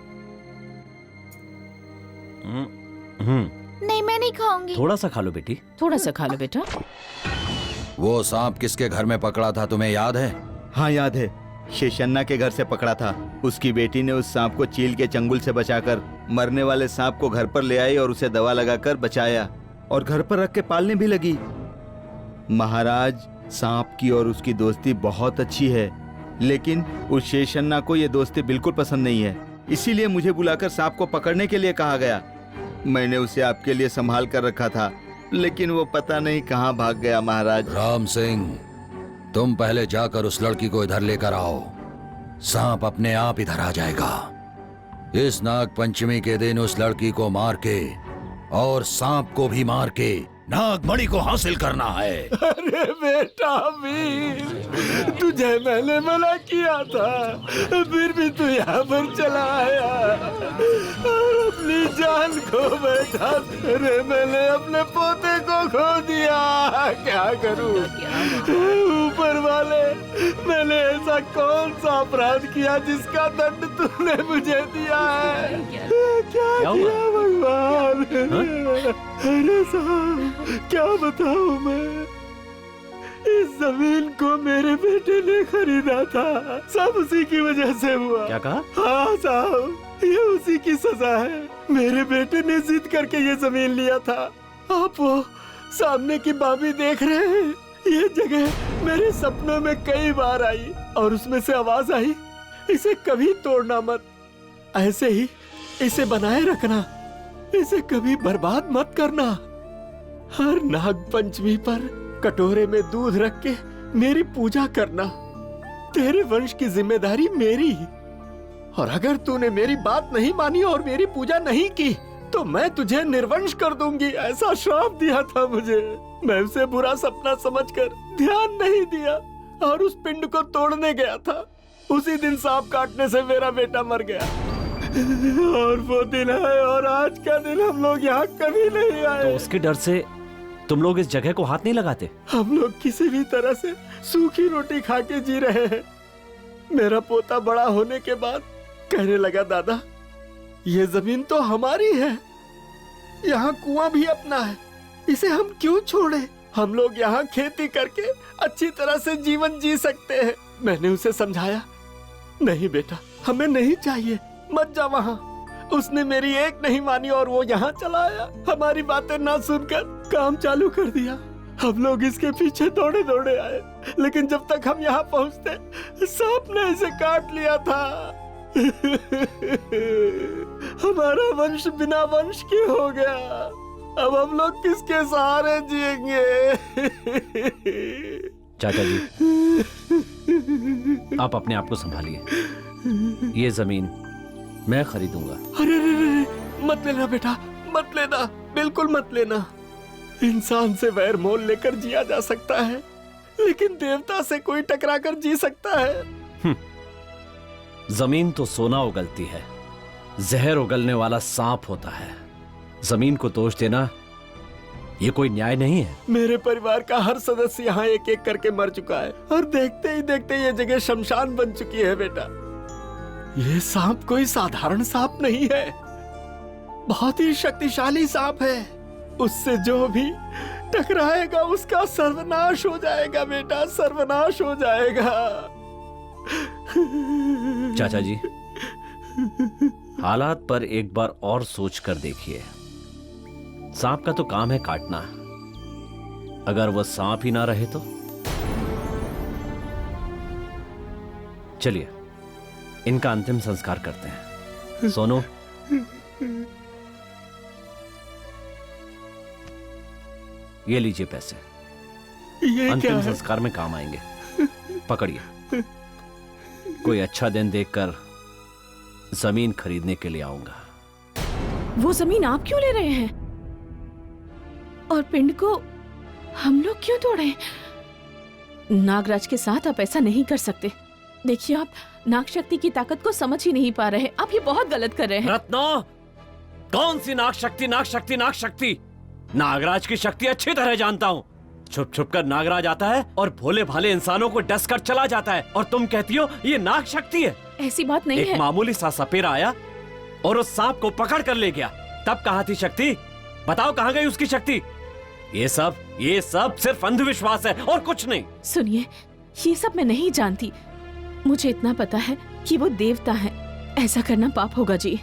S5: नहीं, मैं नहीं खाऊंगी।
S1: थोड़ा सा खा लो बेटी।
S14: थोड़ा सा खा लो बेटा।
S7: वो सांप किसके घर में पकड़ा था, तुम्हें याद है?
S9: हाँ याद है, शेषन्ना के घर से पकड़ा था। उसकी बेटी ने उस सांप को चील के चंगुल से बचाकर मरने वाले सांप को घर पर ले आई और उसे दवा लगाकर बचाया और घर पर रख के पालने भी लगी। महाराज, सांप की और उसकी दोस्ती बहुत अच्छी है, लेकिन उस शेषन्ना को ये दोस्ती बिल्कुल पसंद नहीं है। इसीलिए मुझे बुलाकर सांप को पकड़ने के लिए कहा गया। मैंने उसे आपके लिए संभाल कर रखा था, लेकिन वो पता नहीं कहाँ भाग गया। महाराज
S7: राम सिंह, तुम पहले जाकर उस लड़की को इधर लेकर आओ। सांप अपने आप इधर आ जाएगा। इस नाग पंचमी के दिन उस लड़की को मार के और सांप को भी मार के नागमणि को हासिल करना है।
S13: अरे बेटा वीर, तुझे मैंने मना किया था, फिर भी तू यहाँ पर चला आया और अपनी जान खो बैठा। अरे मैंने अपने पोते को खो दिया, क्या करूं? ऊपर वाले, मैंने ऐसा कौन सा अपराध किया जिसका दंड तूने मुझे दिया है? क्या किया भगवान? अरे साहब, क्या बताऊं मैं? इस जमीन को मेरे बेटे ने खरीदा था, सब उसी की वजह से हुआ।
S1: क्या कहा?
S13: हाँ साहब, ये उसी की सजा है। मेरे बेटे ने जिद करके ये जमीन लिया था। आप वो सामने की बाबी देख रहे हैं? ये जगह मेरे सपनों में कई बार आई और उसमें से आवाज आई, इसे कभी तोड़ना मत, ऐसे ही इसे बनाए रखना, इसे कभी बर्बाद मत करना। हर नाग पंचमी पर कटोरे में दूध रख के मेरी पूजा करना, तेरे वंश की जिम्मेदारी मेरी। और अगर तूने मेरी बात नहीं मानी और मेरी पूजा नहीं की तो मैं तुझे निर्वंश कर दूंगी, ऐसा श्राप दिया था मुझे। मैं उसे बुरा सपना समझकर ध्यान नहीं दिया और उस पिंड को तोड़ने गया था। उसी दिन सांप काटने से मेरा बेटा मर गया और वो दिन है और आज का दिन हम लोग यहाँ कभी नहीं आए।
S1: तो उसके डर से तुम लोग इस जगह को हाथ नहीं लगाते?
S13: हम लोग किसी भी तरह से सूखी रोटी खा के जी रहे हैं। मेरा पोता बड़ा होने के बाद कहने लगा, दादा ये जमीन तो हमारी है, यहाँ कुआं भी अपना है, इसे हम क्यों छोड़े? हम लोग यहाँ खेती करके अच्छी तरह से जीवन जी सकते हैं। मैंने उसे समझाया, नहीं बेटा, हमें नहीं चाहिए, मत जा वहाँ। उसने मेरी एक नहीं मानी और वो यहाँ चला आया। हमारी बातें ना सुनकर काम चालू कर दिया। हम लोग इसके पीछे दौड़े दौड़े आए, लेकिन जब तक हम यहाँ पहुँचते सांप ने इसे काट लिया था। हमारा वंश बिना वंश के हो गया। अब हम लोग किसके सहारे जिएंगे?
S1: चाचा जी, आप अपने आप को संभालिए। ये जमीन मैं खरीदूंगा।
S13: अरे मत लेना बेटा, मत लेना, बिल्कुल मत लेना। इंसान से वैर मोल लेकर जिया जा सकता है, लेकिन देवता से कोई टकरा कर जी सकता है?
S1: जमीन तो सोना उगलती है, जहर उगलने वाला सांप होता है। जमीन को दोष देना ये कोई न्याय नहीं है।
S13: मेरे परिवार का हर सदस्य यहाँ एक एक करके मर चुका है और देखते ही देखते ये जगह शमशान बन चुकी है। बेटा, ये सांप कोई साधारण सांप नहीं है, बहुत ही शक्तिशाली सांप है। उससे जो भी टकराएगा उसका सर्वनाश हो जाएगा बेटा, सर्वनाश हो जाएगा।
S1: चाचा जी, हालात पर एक बार और सोच कर देखिए। सांप का तो काम है काटना, अगर वह सांप ही ना रहे तो? चलिए इनका अंतिम संस्कार करते हैं। सोनू, ये लीजिए पैसे,
S13: ये
S1: अंतिम संस्कार में काम आएंगे। पकड़िए, कोई अच्छा दिन देखकर जमीन खरीदने के लिए आऊंगा।
S14: वो जमीन आप क्यों ले रहे हैं? और पिंड को हम लोग क्यों दौड़े? नागराज के साथ आप ऐसा नहीं कर सकते। देखिए, आप नाग शक्ति की ताकत को समझ ही नहीं पा रहे। आप ये बहुत गलत कर रहे हैं।
S1: रत्नो, कौन सी नाग शक्ति, नाग शक्ति, नाग शक्ति? नागराज की शक्ति अच्छी तरह जानता हूँ। छुप छुप कर नागराज आता है और भोले भाले इंसानों को डस कर चला जाता है, और तुम कहती हो ये नाग शक्ति है।
S14: ऐसी बात नहीं है।
S1: एक मामूली सा सपेरा आया और उस सांप को पकड़ कर ले गया, तब कहाँ थी शक्ति? बताओ कहाँ गई उसकी शक्ति? ये सब सिर्फ अंधविश्वास है और कुछ नहीं।
S14: सुनिए, ये सब मैं नहीं जानती। मुझे इतना पता है कि वो देवता है। ऐसा करना पाप होगा जी।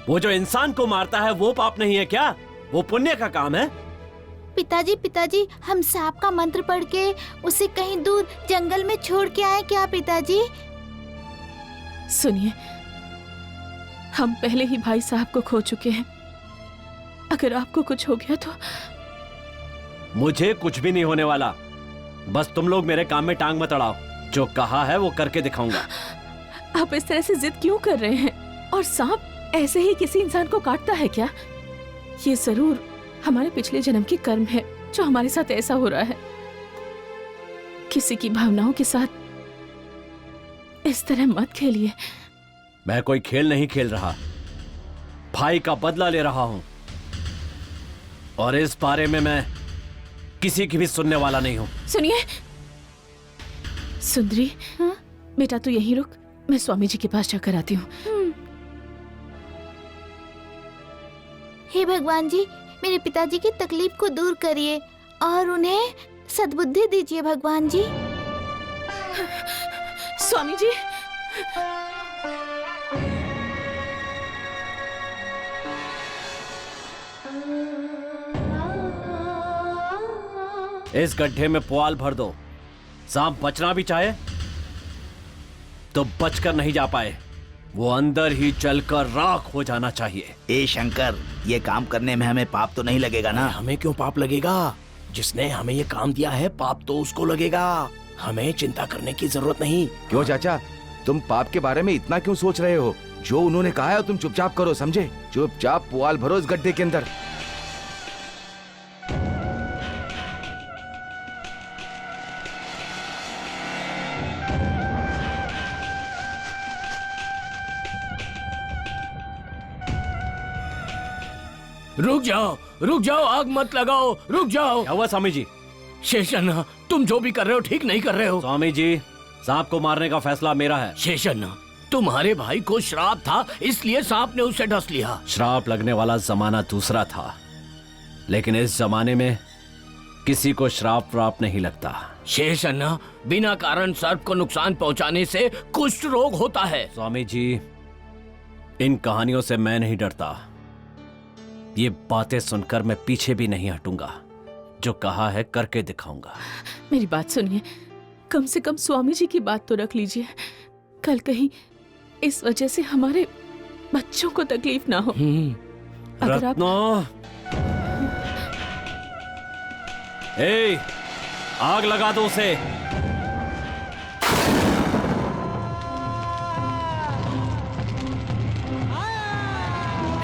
S1: वो जो इंसान को मारता है वो पाप नहीं है क्या? वो पुण्य का काम है।
S5: पिताजी, हम सांप का मंत्र पढ़ के उसे कहीं दूर जंगल में छोड़ के आए क्या पिताजी?
S14: सुनिए, हम पहले ही भाई साहब को खो चुके हैं। अगर आपको कुछ हो गया तो?
S1: मुझे कुछ भी नहीं होने वाला। बस तुम लोग मेरे काम में टांग मत अड़ाओ। जो कहा है वो करके दिखाऊंगा।
S14: आप इस तरह से जिद क्यों कर रहे हैं? और सांप ऐसे ही किसी इंसान को काटता है क्या? ये जरूर हमारे पिछले जन्म की कर्म है जो हमारे साथ ऐसा हो रहा है। किसी की भावनाओं के साथ इस तरह मत खेलिए।
S1: मैं कोई खेल नहीं खेल रहा, भाई का बदला ले रहा हूं, और इस बारे में मैं किसी की भी सुनने वाला नहीं हूं।
S14: सुनिए सुंदरी, बेटा तू यहीं रुक, मैं स्वामी जी के पास जाकर आती हूँ।
S5: हे भगवान जी, मेरे पिताजी की तकलीफ को दूर करिए और उन्हें सद्बुद्धि दीजिए भगवान जी।
S14: स्वामी जी,
S1: इस गड्ढे में पुआल भर दो। सांप बचना भी चाहे तो बचकर नहीं जा पाए, वो अंदर ही जलकर राख हो जाना चाहिए।
S3: ए शंकर, ये काम करने में हमें पाप तो नहीं लगेगा ना?
S11: हमें क्यों पाप लगेगा? जिसने हमें ये काम दिया है पाप तो उसको लगेगा। हमें चिंता करने की जरूरत नहीं।
S15: क्यों चाचा, तुम पाप के बारे में इतना क्यों सोच रहे हो? जो उन्होंने कहा है तुम चुपचाप करो, समझे? चुपचाप पुआल भरो इस गड्ढे के अंदर।
S3: रुक जाओ, आग मत लगाओ, रुक जाओ।
S1: क्या हुआ स्वामी जी?
S3: शेषन्ना, तुम जो भी कर रहे हो ठीक नहीं कर रहे हो।
S1: स्वामी जी, सांप को मारने का फैसला मेरा है।
S3: शेषन्ना, तुम्हारे भाई को श्राप था, इसलिए सांप ने उसे डस लिया।
S1: श्राप लगने वाला जमाना दूसरा था, लेकिन इस जमाने में किसी को श्राप व्राप नहीं लगता।
S3: शेषन्ना, बिना कारण सर्प को नुकसान पहुंचाने से कुष्ठ रोग होता है।
S1: स्वामी जी, इन कहानियों से मैं नहीं डरता। ये बातें सुनकर मैं पीछे भी नहीं हटूंगा। जो कहा है करके दिखाऊंगा।
S14: मेरी बात सुनिए, कम से कम स्वामी जी की बात तो रख लीजिए। कल कहीं इस वजह से हमारे बच्चों को तकलीफ ना हो। अगर आप...
S1: ए, आग लगा दो उसे।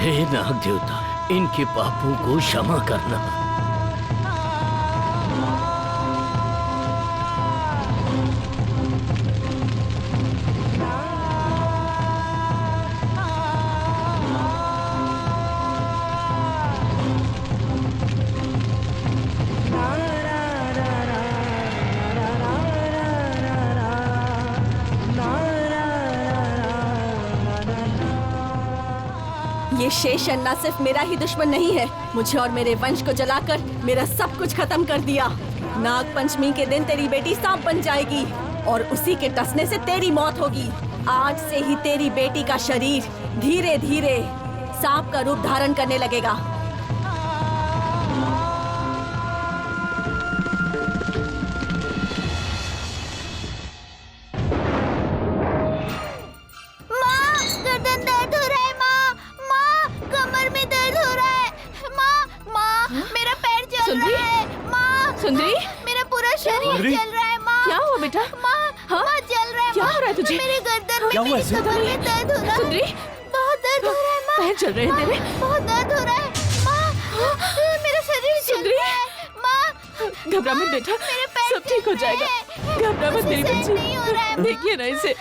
S3: हे नाग देवता, इनके पापों को क्षमा करना।
S4: ये शेषन्ना सिर्फ मेरा ही दुश्मन नहीं है, मुझे और मेरे वंश को जलाकर मेरा सब कुछ खत्म कर दिया। नाग पंचमी के दिन तेरी बेटी सांप बन जाएगी और उसी के टसने से तेरी मौत होगी। आज से ही तेरी बेटी का शरीर धीरे धीरे सांप का रूप धारण करने लगेगा।
S14: सुंदरी,
S5: मेरा पूरा शरीर जल रहा है माँ।
S14: क्या हुआ बेटा?
S5: माँ जल रहा है।
S14: क्या हो रहा है तुझे?
S5: मेरे गर्दन में,
S14: क्या हुआ?
S5: मेरी कमर में दर्द हो रहा है।
S14: सुंदरी,
S5: बहुत दर्द हो रहा है माँ।
S14: पैर जल रहे हैं तेरे?
S5: बहुत दर्द हो रहा है माँ। मेरा शरीर जल रहा है
S14: घबरा मत बेटा, सब ठीक हो जाएगा। घबरा मत मेरी बच्ची। देखिए ना इसे।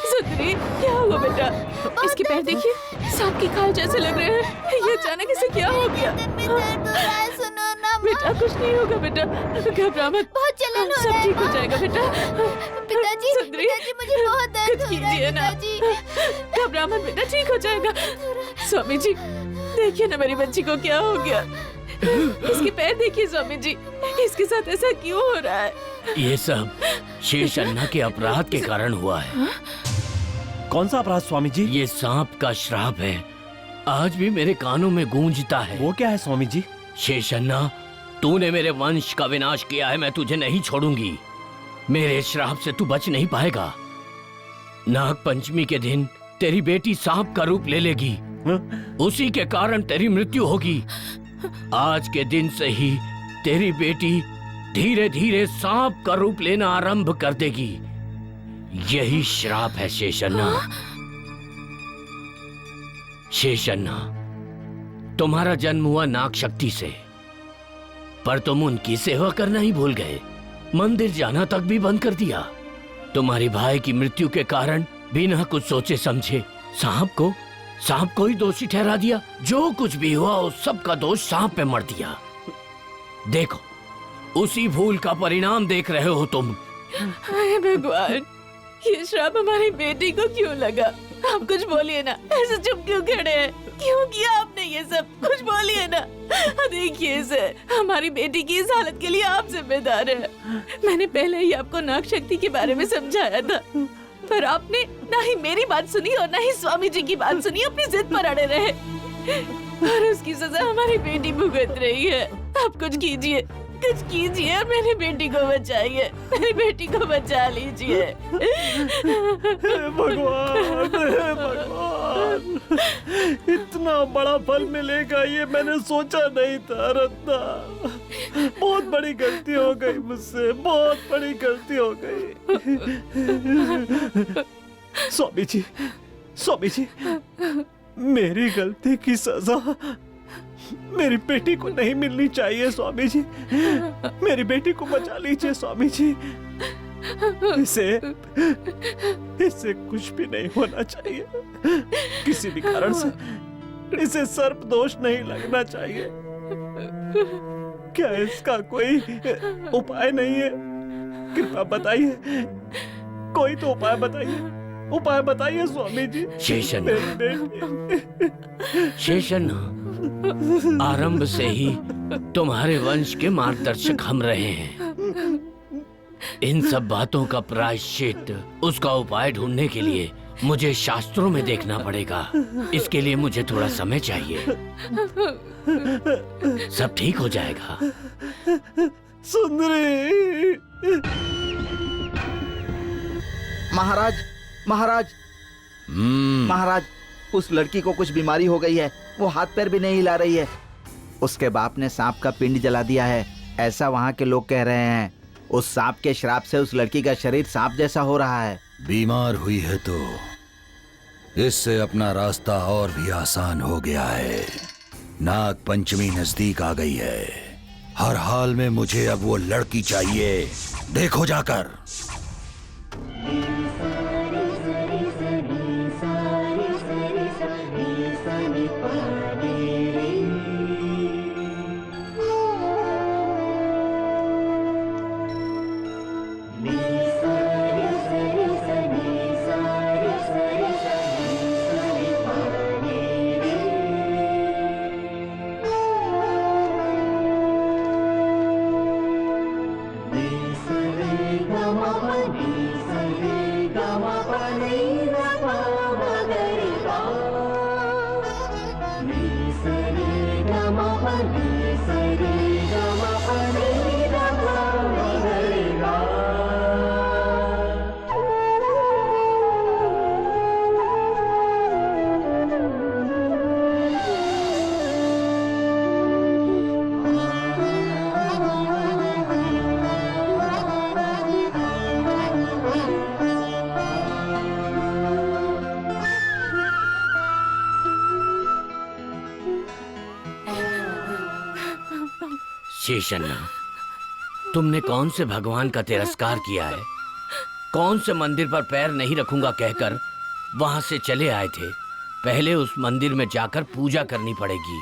S14: सुंदरी, क्या हुआ बेटा? इसके पैर देखिए, सांप की खाल जैसे लग रहे हैं। ये अचानक इसे क्या हो गया? बेटा कुछ नहीं होगा बेटा, घबरा मत।
S5: बहुत जलन हो
S14: सब
S5: रहा है,
S14: ठीक हो
S5: माँ।
S14: जाएगा बेटा।
S5: पिताजी,
S14: सुंदरी,
S5: पिताजी, मुझे बहुत दर्द
S14: कुछ
S5: हो रहा है,
S14: कीजिए ना।
S5: पिताजी।
S14: घबरा मत बेटा, ठीक हो जाएगा। स्वामी जी, देखिए ना मेरी बच्ची को क्या हो गया। इसके पैर देखिए स्वामी जी, इसके साथ ऐसा क्यों हो रहा है?
S3: ये सब शेष अन्ना के अपराध के कारण हुआ है।
S1: कौन सा अपराध स्वामी जी?
S3: ये सांप का श्राप है, आज भी मेरे कानों में गूंजता है।
S1: वो क्या है स्वामी जी?
S3: शेष अन्ना, तूने मेरे वंश का विनाश किया है, मैं तुझे नहीं छोड़ूंगी। मेरे श्राप से तू बच नहीं पाएगा। नाग पंचमी के दिन तेरी बेटी सांप का रूप ले लेगी, उसी के कारण तेरी मृत्यु होगी। आज के दिन से ही तेरी बेटी धीरे धीरे सांप का रूप लेना आरंभ कर देगी। यही श्राप है शेषन्ना। शेषन्ना, तुम्हारा जन्म हुआ नाग शक्ति से, पर तुम उनकी सेवा करना ही भूल गए। मंदिर जाना तक भी बंद कर दिया। तुम्हारी भाई की मृत्यु के कारण बिना कुछ सोचे समझे सांप को ही दोषी ठहरा दिया। जो कुछ भी हुआ उस सब का दोष सांप पे मर दिया। देखो, उसी भूल का परिणाम देख रहे हो तुम।
S14: हाय भगवान, ये श्राप हमारी बेटी को क्यों लगा? आप कुछ बोलिए ना, ऐसे चुप क्यों खड़े हैं? क्यों किया आपने ये सब? कुछ बोलिए ना। देखिए इसे, हमारी बेटी की इस हालत के लिए आप जिम्मेदार हैं। मैंने पहले ही आपको नाग शक्ति के बारे में समझाया था, पर आपने ना ही मेरी बात सुनी और ना ही स्वामी जी की बात सुनी, अपनी जिद पर अड़े रहे और उसकी सजा हमारी बेटी भुगत रही है। आप कुछ कीजिए, कुछ कीजिए और मेरी बेटी को बचाइए। मेरी बेटी को बचा लीजिए।
S13: भगवान, भगवान, इतना बड़ा फल मिलेगा ये मैंने सोचा नहीं था रत्ना। बहुत बड़ी गलती हो गई मुझसे, बहुत बड़ी गलती हो गई। स्वामी जी, स्वामी जी, मेरी गलती की सजा मेरी बेटी को नहीं मिलनी चाहिए स्वामी जी। मेरी बेटी को बचा लीजिए स्वामी जी। इसे कुछ भी नहीं होना चाहिए। किसी भी कारण से इसे सर्प दोष नहीं लगना चाहिए। क्या इसका कोई उपाय नहीं है? कृपा बताइए, कोई तो उपाय बताइए, उपाय बताइए स्वामी जी।
S3: शेषन्ना, आरंभ से ही तुम्हारे वंश के मार्गदर्शक हम रहे हैं। इन सब बातों का प्रायश्चित, उसका उपाय ढूंढने के लिए मुझे शास्त्रों में देखना पड़ेगा। इसके लिए मुझे थोड़ा समय चाहिए। सब ठीक हो जाएगा।
S13: सुंदरी।
S9: महाराज, महाराज, महाराज, उस लड़की को कुछ बीमारी हो गई है। वो हाथ पैर भी नहीं हिला रही है। उसके बाप ने सांप का पिंड जला दिया है, ऐसा वहाँ के लोग कह रहे हैं। उस सांप के श्राप से उस लड़की का शरीर सांप जैसा हो रहा है।
S7: बीमार हुई है तो इससे अपना रास्ता और भी आसान हो गया है। नाग पंचमी नजदीक आ गई है। हर हाल में मुझे अब वो लड़की चाहिए। देखो जाकर।
S3: शेषन्ना, तुमने कौन से भगवान का तिरस्कार किया है? कौन से मंदिर पर पैर नहीं रखूंगा कहकर वहां से चले आए थे? पहले उस मंदिर में जाकर पूजा करनी पड़ेगी।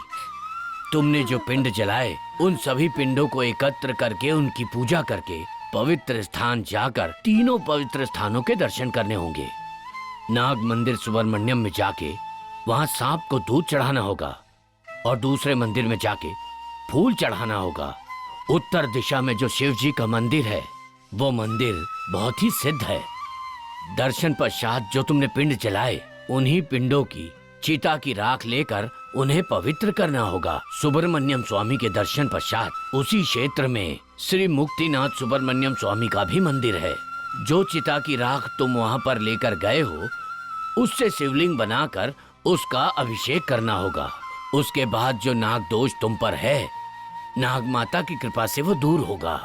S3: तुमने जो पिंड जलाए उन सभी पिंडों को एकत्र करके उनकी पूजा करके पवित्र स्थान जाकर तीनों पवित्र स्थानों के दर्शन करने होंगे। नाग मंदिर सुब्रमण्यम में जाके वहां सांप को दूध चढ़ाना होगा और दूसरे मंदिर में जाके फूल चढ़ाना होगा। उत्तर दिशा में जो शिव जी का मंदिर है वो मंदिर बहुत ही सिद्ध है। दर्शन पश्चात जो तुमने पिंड जलाए उन्हीं पिंडों की चिता की राख लेकर उन्हें पवित्र करना होगा। सुब्रमण्यम स्वामी के दर्शन पश्चात उसी क्षेत्र में श्री मुक्तिनाथ सुब्रमण्यम स्वामी का भी मंदिर है। जो चिता की राख तुम वहां पर लेकर गए हो उससे शिवलिंग बनाकर उसका अभिषेक करना होगा। उसके बाद जो नाग दोष तुम पर है नाग माता की कृपा से वो दूर होगा।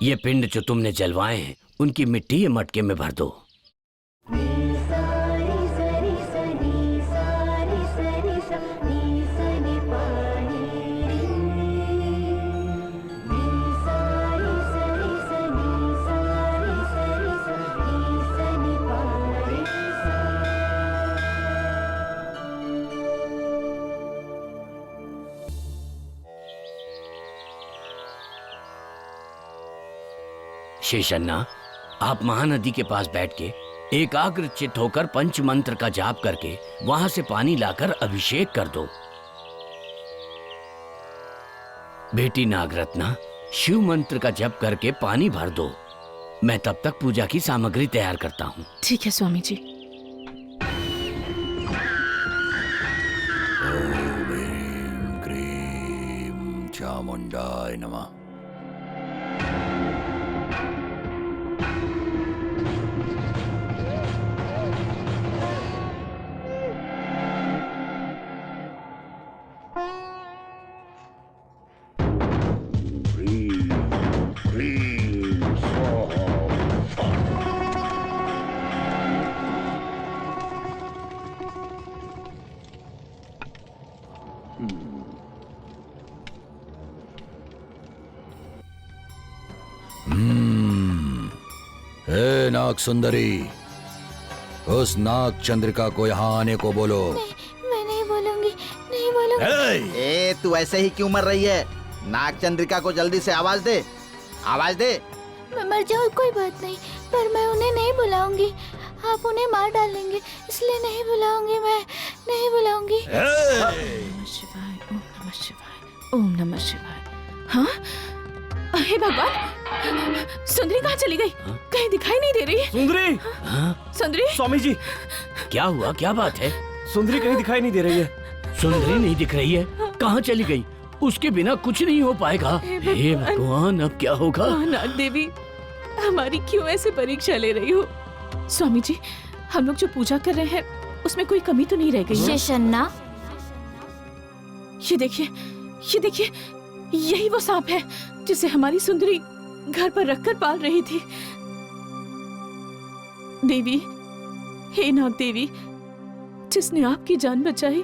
S3: ये पिंड जो तुमने जलवाए हैं उनकी मिट्टी ये मटके में भर दो। शेषन्ना, आप महानदी के पास बैठ के एकाग्र चित्त होकर पंच मंत्र का जाप करके वहां से पानी लाकर अभिषेक कर दो। बेटी नागरत्ना, शिव मंत्र का जप करके पानी भर दो। मैं तब तक पूजा की सामग्री तैयार करता हूँ।
S14: ठीक है स्वामी जी।
S7: ओम ह्रीं क्रीं चामुंडाय नमः। हे नाग सुंदरी, उस नाग चंद्रिका को यहाँ आने को बोलो।
S5: मैं नहीं बोलूंगी, नहीं बोलूंगी।
S9: ए, तू ऐसे ही क्यों मर रही है? नाग चंद्रिका को जल्दी से आवाज दे, आवाज दे।
S5: मैं मर जाऊँ कोई बात नहीं, पर मैं उन्हें नहीं बुलाऊंगी। आप उन्हें मार डालेंगे, इसलिए नहीं बुलाऊंगी, मैं नहीं बुलाऊंगी।
S14: शिवाय, ओम नमः शिवाय, ओम नमः शिवाय। हाँ, हे भगवान, सुंदरी कहाँ चली गई? कहीं दिखाई नहीं दे रही।
S1: सुंदरी,
S14: सुंदरी,
S1: स्वामी जी,
S3: क्या हुआ? क्या बात है?
S1: सुंदरी कहीं दिखाई नहीं दे रही है।
S3: सुंदरी नहीं दिख रही है? कहाँ चली गई? उसके बिना कुछ नहीं हो पाएगा। हे भगवान, अब क्या होगा?
S14: नाग देवी, हमारी क्यों ऐसे परीक्षा ले रही हो? स्वामी जी, हम लोग जो पूजा कर रहे हैं उसमें कोई कमी तो नहीं रह गई?
S5: शेषन्ना,
S14: ये देखिए, ये देखिए, यही वो सांप है जिसे हमारी सुंदरी घर पर रखकर पाल रही थी। देवी, हे नाग देवी, जिसने आपकी जान बचाई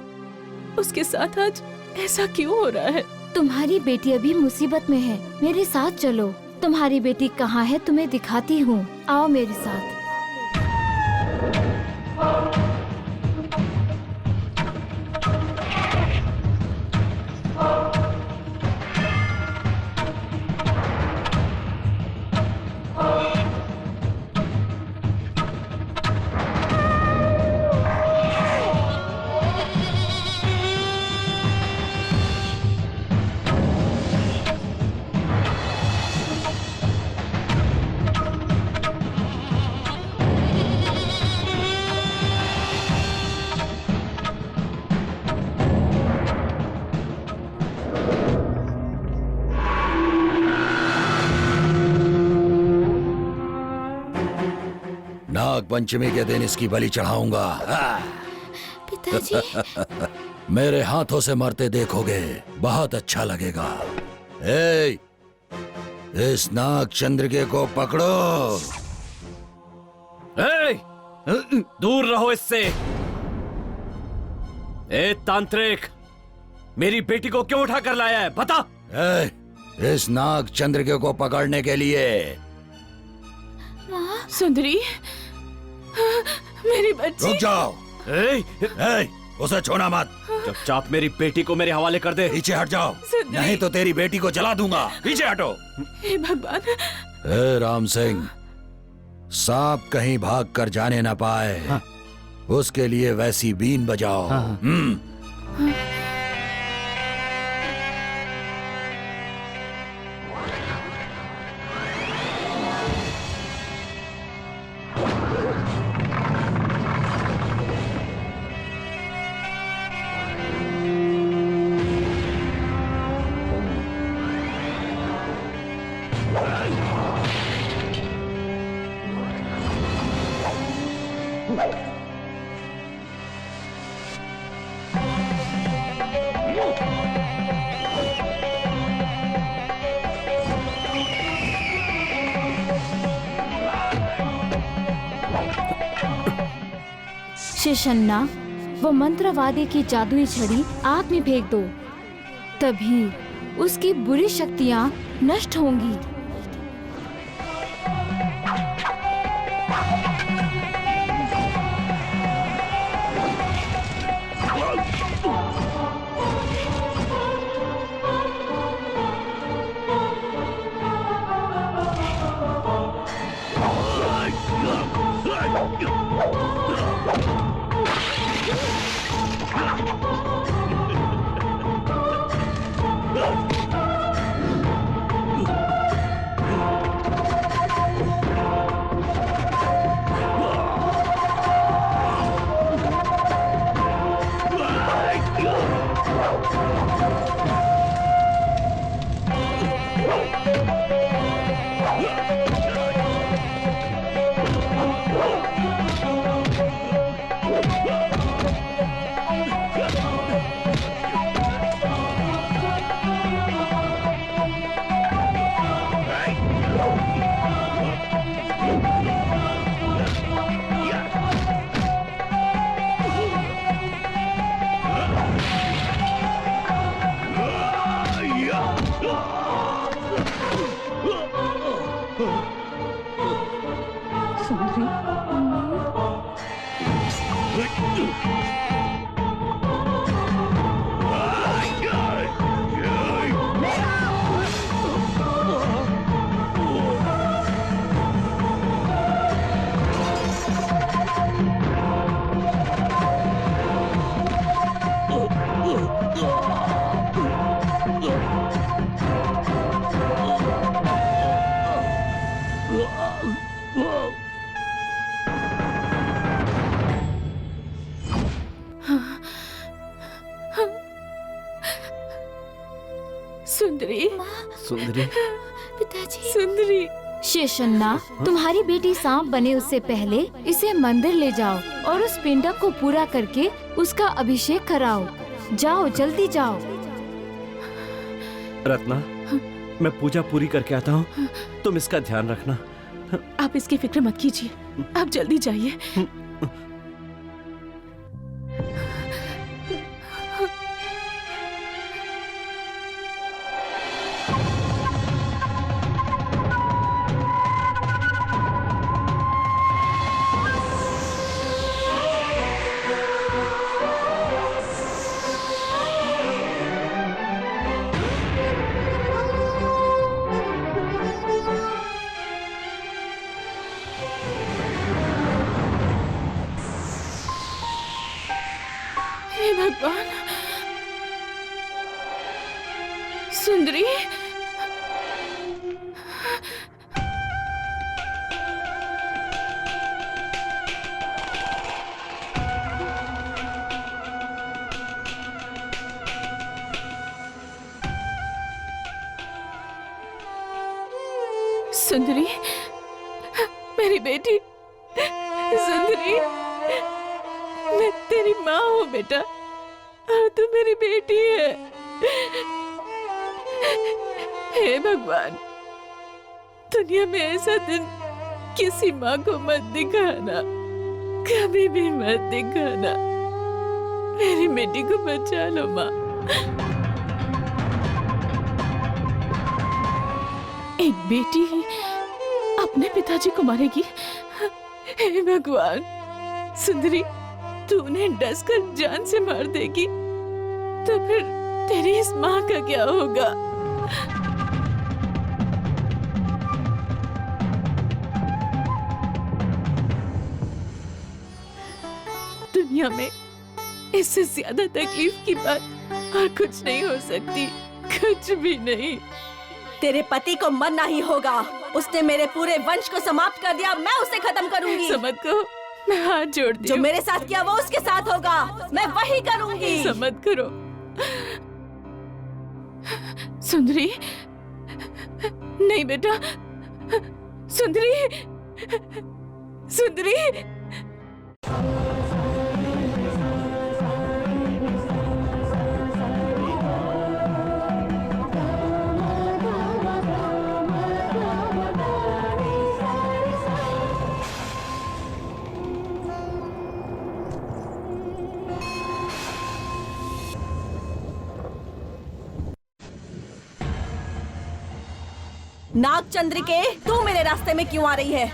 S14: उसके साथ आज ऐसा क्यों हो रहा है?
S2: तुम्हारी बेटी अभी मुसीबत में है, मेरे साथ चलो। तुम्हारी बेटी कहाँ है तुम्हें दिखाती हूँ, आओ मेरे साथ।
S7: नाग पंचमी के दिन इसकी बलि चढ़ाऊंगा।
S5: पिताजी।
S7: मेरे हाथों से मरते देखोगे, बहुत अच्छा लगेगा। ए, इस नाग चंद्रिके को पकड़ो।
S1: ए, दूर रहो इससे। ए तांत्रिक, मेरी बेटी को क्यों उठा कर लाया है, बता।
S7: इस नाग चंद्रिके को पकड़ने के लिए।
S14: सुंदरी, मेरी बच्ची।
S7: रुक जाओ। उसे छूना मत।
S1: चुपचाप मेरी बेटी को मेरे हवाले कर दे।
S7: पीछे हट जाओ, नहीं तो तेरी बेटी को जला दूंगा। पीछे हटो।
S14: हे भगवान।
S7: हे राम सिंह, सांप कहीं भाग कर जाने न पाए, उसके लिए वैसी बीन बजाओ।
S2: शेषन्ना, वो मंत्रवादी की जादुई छड़ी आग में फेंक दो, तभी उसकी बुरी शक्तियाँ नष्ट होंगी।
S14: सुंदरी,
S1: सुंदरी,
S5: पिताजी।
S2: सुंदरी। शेषन्ना, तुम्हारी बेटी सांप बने उससे पहले इसे मंदिर ले जाओ और उस पिंडक को पूरा करके उसका अभिषेक कराओ। जाओ, जल्दी जाओ।
S1: रत्ना, मैं पूजा पूरी करके आता हूँ, तुम इसका ध्यान रखना।
S14: आप इसकी फिक्र मत कीजिए, आप जल्दी जाइए। हे भगवान। सुंदरी, सुंदरी, मेरी बेटी। सुंदरी, मैं तेरी माँ हूँ बेटा, और तू मेरी बेटी है। हे भगवान, दुनिया में ऐसा दिन किसी माँ को मत दिखाना, कभी भी मत दिखाना। मेरी बेटी को बचा लो माँ। एक बेटी अपने पिताजी को मारेगी? हे भगवान, सुंदरी, तू उन्हें डसकर जान से मार देगी तो फिर तेरी इस माँ का क्या होगा? दुनिया में इससे ज्यादा तकलीफ की बात और कुछ नहीं हो सकती, कुछ भी नहीं।
S4: तेरे पति को मरना ही होगा। उसने मेरे पूरे वंश को समाप्त कर दिया, मैं उसे खत्म करूंगी।
S14: समझ को मैं हाथ जोड़ती
S4: जो
S14: हूँ।
S4: मेरे साथ किया वो उसके साथ होगा, मैं वही करूंगी।
S14: समझ करो सुंदरी। नहीं बेटा, सुंदरी, सुंदरी।
S4: नागचंद्रिके, तू मेरे रास्ते में क्यों आ रही है?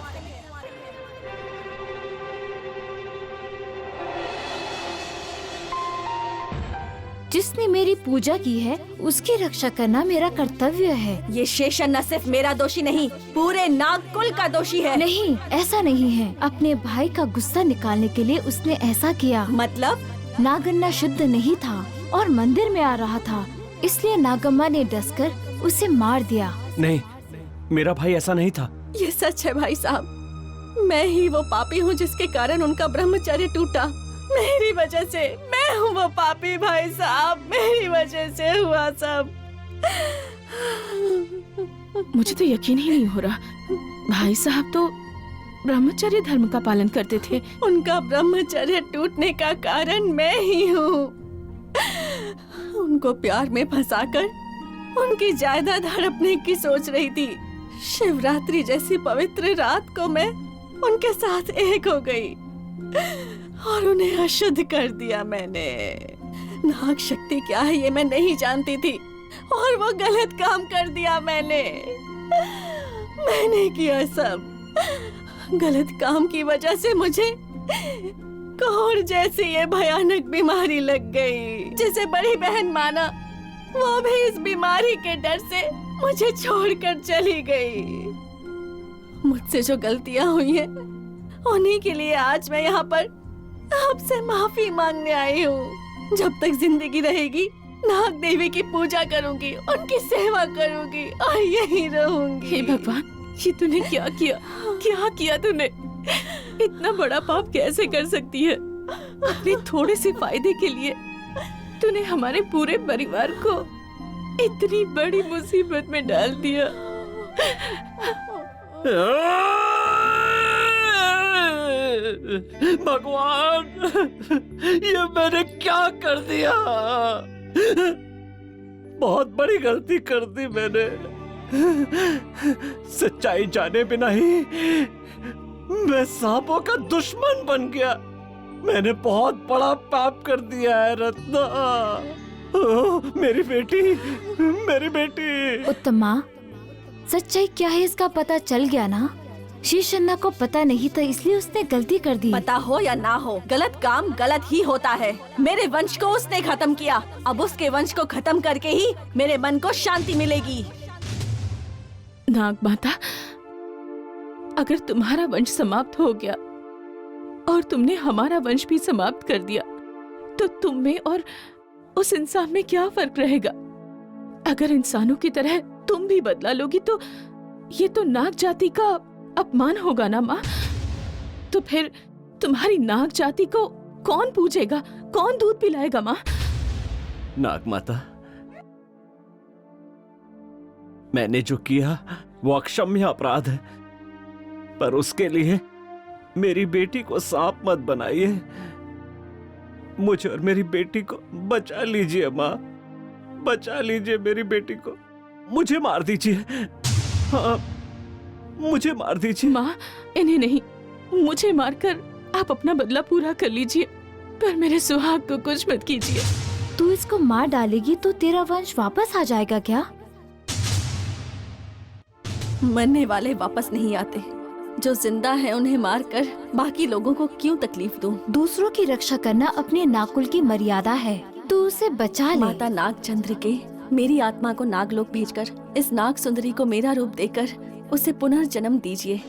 S5: जिसने मेरी पूजा की है उसकी रक्षा करना मेरा कर्तव्य है।
S4: ये शेषन न सिर्फ मेरा दोषी नहीं, पूरे नागकुल का दोषी है।
S5: नहीं, ऐसा नहीं है। अपने भाई का गुस्सा निकालने के लिए उसने ऐसा किया।
S4: मतलब?
S5: नागन्ना शुद्ध नहीं था और मंदिर में आ रहा था, इसलिए नागम्मा ने डसकर उसे मार दिया।
S1: नहीं, मेरा भाई ऐसा नहीं था।
S4: ये सच है भाई साहब, मैं ही वो पापी हूँ जिसके कारण उनका ब्रह्मचर्य टूटा। मेरी वजह से, मैं हूँ वो पापी भाई साहब, मेरी वजह से हुआ सब।
S14: मुझे तो यकीन ही नहीं हो रहा। भाई साहब तो ब्रह्मचर्य धर्म का पालन करते थे।
S4: उनका ब्रह्मचर्य टूटने का कारण मैं ही हूँ। उनको प्यार में फंसाकर उनकी जायदाद हड़पने की सोच रही थी। शिवरात्रि जैसी पवित्र रात को मैं उनके साथ एक हो गई और उन्हें अशुद्ध कर दिया मैंने। नाग शक्ति क्या है ये मैं नहीं जानती थी और वो गलत काम कर दिया मैंने किया सब। गलत काम की वजह से मुझे कोढ़ जैसी ये भयानक बीमारी लग गई, जिसे बड़ी बहन माना वो भी इस बीमारी के डर से मुझे छोड़कर चली गई। मुझसे जो गलतियां हुई हैं, उन्हीं के लिए आज मैं यहाँ पर आपसे माफी मांगने आई हूँ। जब तक जिंदगी रहेगी नाग देवी की पूजा करूंगी, उनकी सेवा करूंगी और यहीं रहूंगी।
S14: हे भगवान, ये तूने क्या किया? क्या किया तूने? इतना बड़ा पाप कैसे कर सकती है? अपने थोड़े से फायदे के लिए तूने हमारे पूरे परिवार को इतनी बड़ी मुसीबत में डाल दिया।
S1: भगवान, ये मैंने क्या कर दिया? बहुत बड़ी गलती कर दी मैंने। सच्चाई जाने बिना ही मैं सांपों का दुश्मन बन गया। मैंने बहुत बड़ा पाप कर दिया है रत्ना। मेरी बेटी, मेरी बेटी।
S5: उत्तमा, सच्चाई क्या है इसका पता चल गया ना? शीशन्ना को पता नहीं था इसलिए उसने गलती कर दी।
S4: पता हो या ना हो, गलत काम गलत ही होता है। मेरे वंश को उसने खत्म किया, अब उसके वंश को खत्म करके ही मेरे मन को शांति मिलेगी।
S14: नाग माता, अगर तुम्हारा वंश समाप्त हो गया और तुमने हमारा वंश भी समाप्त कर दिया तो तुम में और उस इंसान में क्या फर्क रहेगा? अगर इंसानों की तरह तुम भी बदला लोगी तो ये तो नाग जाति का अपमान होगा ना माँ। तो फिर तुम्हारी नाग जाति को कौन पूजेगा, कौन दूध पिलाएगा माँ?
S1: नाग माता, मैंने जो किया वो अक्षम्य अपराध है, पर उसके लिए मेरी बेटी को सांप मत बनाइए। मुझे और मेरी बेटी को बचा लीजिए माँ, बचा लीजिए मेरी बेटी को। मुझे मार दीजिए, हाँ मुझे मार दीजिए।
S14: माँ, इन्हें नहीं, मुझे मारकर आप अपना बदला पूरा कर लीजिए, पर मेरे सुहाग को कुछ मत कीजिए।
S2: तू इसको मार डालेगी तो तेरा वंश वापस आ जाएगा क्या?
S4: मरने वाले वापस नहीं आते, जो जिंदा है उन्हें मारकर बाकी लोगों को क्यों तकलीफ दूं?
S2: दूसरों की रक्षा करना अपने नागकुल की मर्यादा है, तू उसे बचा ले।
S4: माता नागचंद्र के मेरी आत्मा को नागलोक भेजकर इस नाग सुंदरी को मेरा रूप देकर उसे पुनर्जन्म दीजिए।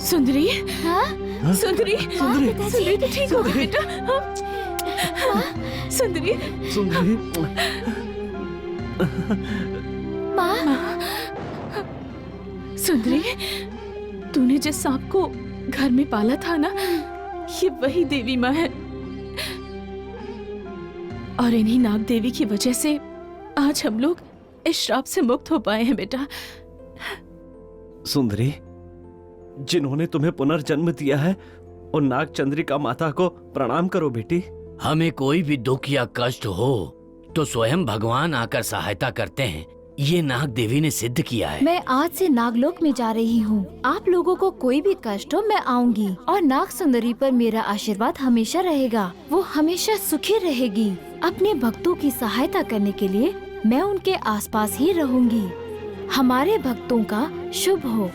S14: सुंदरी,
S2: हाँ?
S14: सुंदरी, सुंदरी तो ठीक हो गई बेटा। सुंदरी,
S1: सुंदरी,
S2: माँ,
S14: सुंदरी, तूने जिस सांप को घर में पाला था ना, ये वही देवी माँ है। और इन्हीं नाग देवी की वजह से आज हम लोग इस श्राप से मुक्त हो पाए हैं बेटा।
S1: सुंदरी, जिन्होंने तुम्हें पुनर्जन्म दिया है और नागचंद्रिका माता को प्रणाम करो बेटी।
S3: हमें कोई भी दुख या कष्ट हो तो स्वयं भगवान आकर सहायता करते हैं, ये नाग देवी ने सिद्ध किया है।
S2: मैं आज से नागलोक में जा रही हूँ। आप लोगों को कोई भी कष्ट हो मैं आऊंगी और नाग सुंदरी पर मेरा आशीर्वाद हमेशा रहेगा। वो हमेशा सुखी रहेगी। अपने भक्तों की सहायता करने के लिए मैं उनके आसपास ही रहूंगी। हमारे भक्तों का शुभ हो।